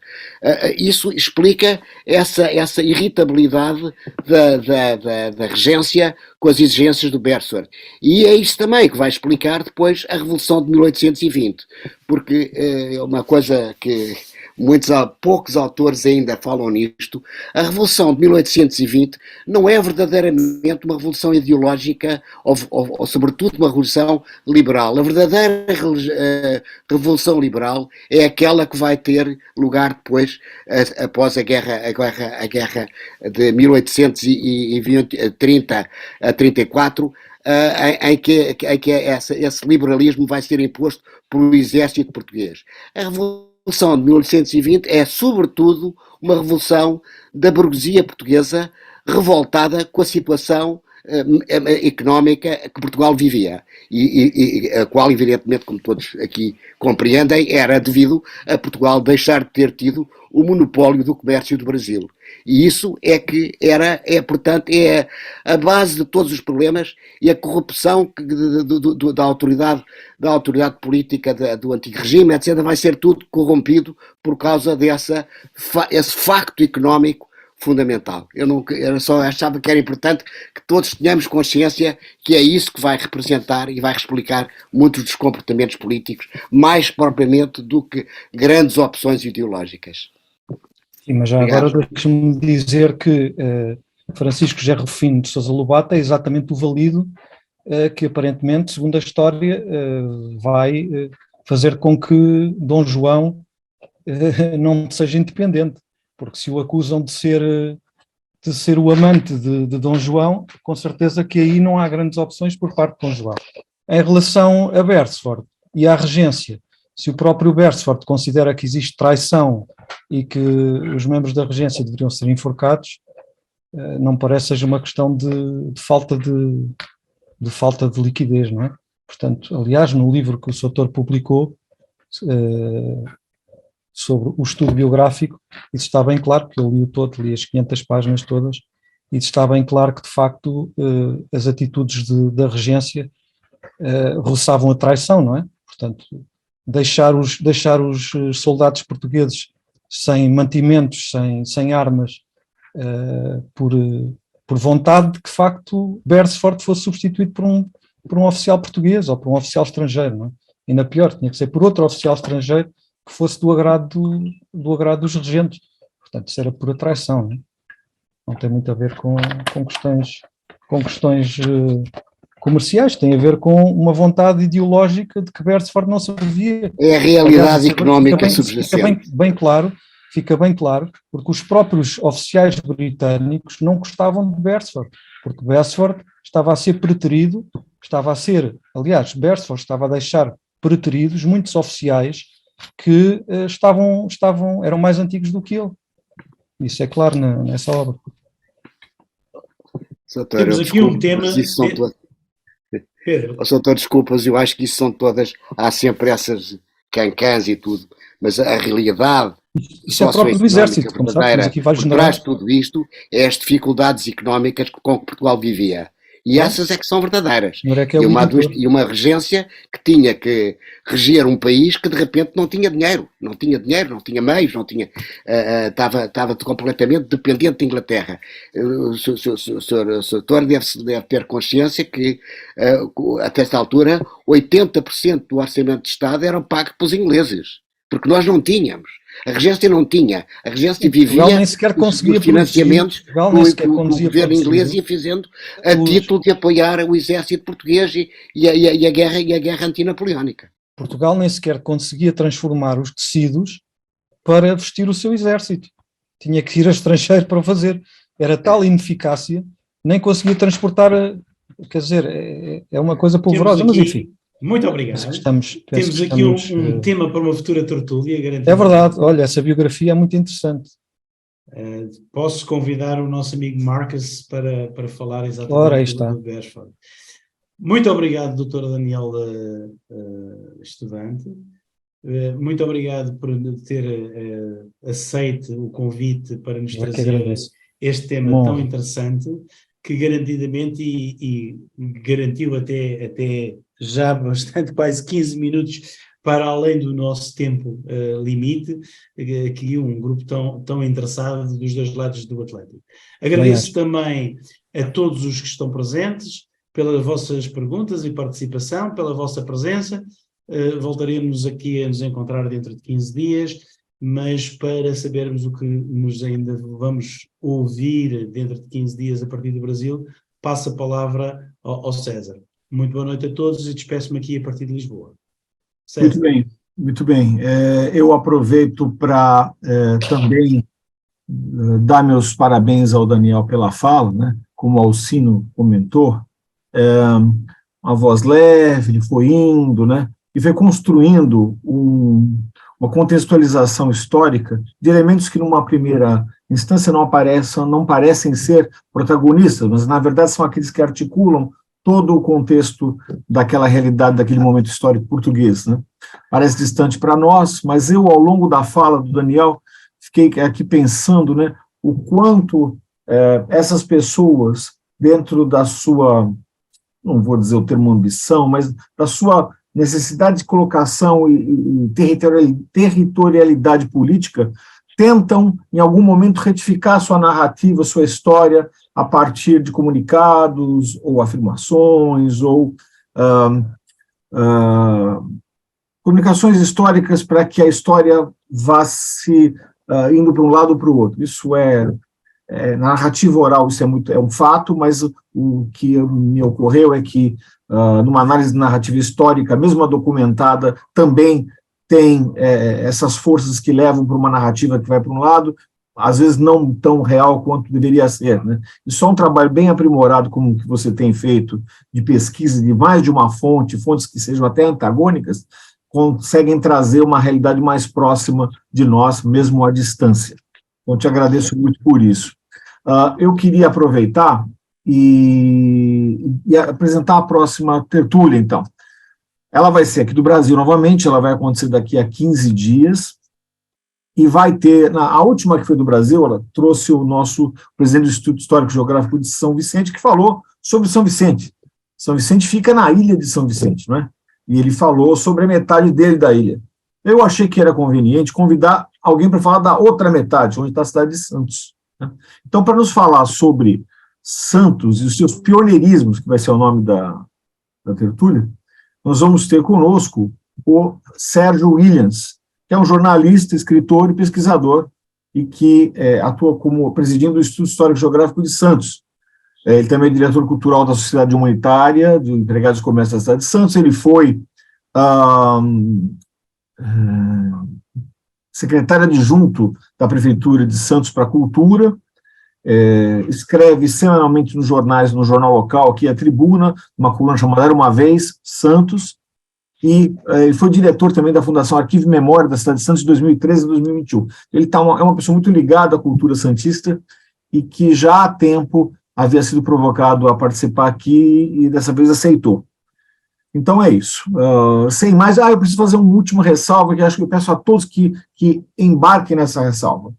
Isso explica essa irritabilidade da regência com as exigências do Berço. E é isso também que vai explicar depois a Revolução de 1820, porque é uma coisa que poucos autores ainda falam nisto, a Revolução de 1820 não é verdadeiramente uma revolução ideológica ou sobretudo uma revolução liberal. A verdadeira revolução liberal é aquela que vai ter lugar depois, após a guerra de 1830 a 34, em que esse liberalismo vai ser imposto pelo exército português. A Revolução de 1820 é, sobretudo, uma revolução da burguesia portuguesa revoltada com a situação económica que Portugal vivia e a qual, evidentemente, como todos aqui compreendem, era devido a Portugal deixar de ter tido o monopólio do comércio do Brasil. E isso portanto, é a base de todos os problemas, e a corrupção da autoridade política do antigo regime, etc., vai ser tudo corrompido por causa esse facto económico fundamental. Eu só achava que era importante que todos tenhamos consciência que é isso que vai representar e vai explicar muitos dos comportamentos políticos, mais propriamente do que grandes opções ideológicas. Sim, mas já Obrigado. agora deixe-me dizer que Francisco Gerro Rufino de Sousa Lobato é exatamente o valido que aparentemente, segundo a história, vai fazer com que Dom João não seja independente, porque se o acusam de ser o amante de Dom João, com certeza que aí não há grandes opções por parte de Dom João. Em relação a Beresford e à regência, se o próprio Beresford considera que existe traição e que os membros da regência deveriam ser enforcados, não parece seja uma questão de falta de liquidez, não é? Portanto, aliás, no livro que o Sr. Autor publicou sobre o estudo biográfico, isso está bem claro, porque eu li o todo, li as 500 páginas todas, e está bem claro que, de facto, as atitudes da regência roçavam a traição, não é? Portanto, deixar os soldados portugueses sem mantimentos, sem armas, por vontade de que, de facto, Beresford fosse substituído por um oficial português ou por um oficial estrangeiro, não é? E na pior, tinha que ser por outro oficial estrangeiro que fosse do agrado dos regentes. Portanto, isso era pura traição, não é? Não tem muito a ver com questões comerciais, tem a ver com uma vontade ideológica de que Beresford não servia. É a realidade económica subjacente. Fica bem claro, porque os próprios oficiais britânicos não gostavam de Beresford, porque Beresford estava a ser preterido, Beresford estava a deixar preteridos muitos oficiais que eram mais antigos do que ele. Isso é claro nessa obra. Doutor, Temos aqui um tema... Pedro. Doutor, desculpas, eu acho que isso são todas... Há sempre essas cancãs e tudo, mas a realidade... Isso é próprio do exército, como sabes, aqui vários por trás de tudo isto é as dificuldades económicas com que Portugal vivia. E essas é que são verdadeiras. E uma regência que tinha que reger um país que de repente não tinha dinheiro, não tinha meios, estava completamente dependente da Inglaterra. O Sr. deve ter consciência que até esta altura 80% do orçamento de Estado era pago pelos ingleses, porque nós não tínhamos. A regência não tinha. A regência vivia conseguia financiamentos que o governo inglês ia fazendo a título de apoiar o exército português e a guerra antinapoleónica. Portugal nem sequer conseguia transformar os tecidos para vestir o seu exército. Tinha que ir ao estrangeiro para o fazer. Era tal ineficácia, nem conseguia transportar. Quer dizer, é uma coisa polvorosa, mas enfim. Muito obrigado. Temos aqui um tema para uma futura tertúlia. É verdade, olha, essa biografia é muito interessante. Posso convidar o nosso amigo Marcus para falar exatamente do Beresford. Muito obrigado, doutor Daniel Estudante. Muito obrigado por ter aceito o convite para nos trazer este tema tão interessante, que garantidamente e garantiu até já bastante, quase 15 minutos para além do nosso tempo limite, aqui um grupo tão interessado dos dois lados do Atlântico. Agradeço também a todos os que estão presentes pelas vossas perguntas e participação, pela vossa presença. Voltaremos aqui a nos encontrar dentro de 15 dias mas para sabermos o que nos ainda vamos ouvir dentro de 15 dias a partir do Brasil, passo a palavra ao César. Muito boa noite a todos e despeço-me aqui a partir de Lisboa. César. Muito bem, muito bem. Eu aproveito para também dar meus parabéns ao Daniel pela fala, né? Como o Alcino comentou, uma voz leve, ele foi indo, né? E foi construindo uma contextualização histórica de elementos que, numa primeira instância, não parecem ser protagonistas, mas, na verdade, são aqueles que articulam todo o contexto daquela realidade, daquele momento histórico português, né? Parece distante para nós, mas eu, ao longo da fala do Daniel, fiquei aqui pensando, né, o quanto essas pessoas, dentro da sua, não vou dizer o termo ambição, mas da sua necessidade de colocação e territorialidade política, tentam, em algum momento, retificar sua narrativa, sua história, a partir de comunicados, ou afirmações, ou comunicações históricas para que a história vá se indo para um lado ou para o outro. Isso na narrativa oral, isso é um fato, mas o que me ocorreu é que, numa análise de narrativa histórica, mesmo a documentada, também tem essas forças que levam para uma narrativa que vai para um lado, às vezes não tão real quanto deveria ser, né? E só um trabalho bem aprimorado, como o que você tem feito, de pesquisa de mais de uma fontes que sejam até antagônicas, conseguem trazer uma realidade mais próxima de nós, mesmo à distância. Então, te agradeço muito por isso. Eu queria aproveitar e apresentar a próxima tertúlia, então. Ela vai ser aqui do Brasil novamente, ela vai acontecer daqui a 15 dias, e vai ter, a última que foi do Brasil, ela trouxe o nosso presidente do Instituto Histórico e Geográfico de São Vicente, que falou sobre São Vicente. São Vicente fica na ilha de São Vicente, não é? E ele falou sobre a metade dele da ilha. Eu achei que era conveniente convidar alguém para falar da outra metade, onde está a cidade de Santos, né? Então, para nos falar sobre Santos e os seus pioneirismos, que vai ser o nome da tertúlia, nós vamos ter conosco o Sérgio Williams, que é um jornalista, escritor e pesquisador, e que atua como presidindo o Instituto Histórico e Geográfico de Santos. Ele também é diretor cultural da Sociedade Humanitária, do Empregados de Comércio da cidade de Santos. Ele foi secretário adjunto da Prefeitura de Santos para a Cultura, escreve semanalmente nos jornais, no jornal local, aqui a Tribuna, uma coluna chamada Era Uma Vez, Santos, e foi diretor também da Fundação Arquivo e Memória da cidade de Santos de 2013 a 2021. Ele é uma pessoa muito ligada à cultura santista e que já há tempo havia sido provocado a participar aqui e dessa vez aceitou. Então é isso. Sem mais, eu preciso fazer uma última ressalva, que acho que eu peço a todos que embarquem nessa ressalva.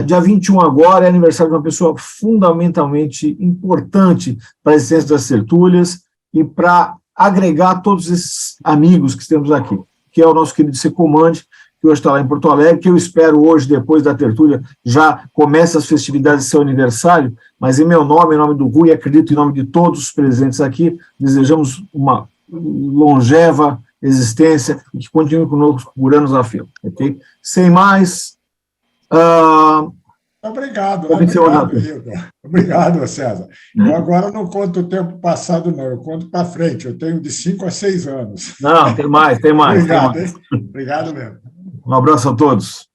Dia 21 agora é aniversário de uma pessoa fundamentalmente importante para a existência das tertúlias e para agregar todos esses amigos que temos aqui, que é o nosso querido Secomande, que hoje está lá em Porto Alegre, que eu espero hoje, depois da tertúlia, já comece as festividades de seu aniversário, mas em meu nome, em nome do Rui, acredito em nome de todos os presentes aqui, desejamos uma longeva existência e que continue conosco por anos a fio, ok? Sem mais... Obrigado, né? Obrigado, César. Eu agora não conto o tempo passado, não, eu conto para frente, eu tenho de 5 a 6 anos. Não, tem mais. Obrigado, hein? Obrigado mesmo. Um abraço a todos.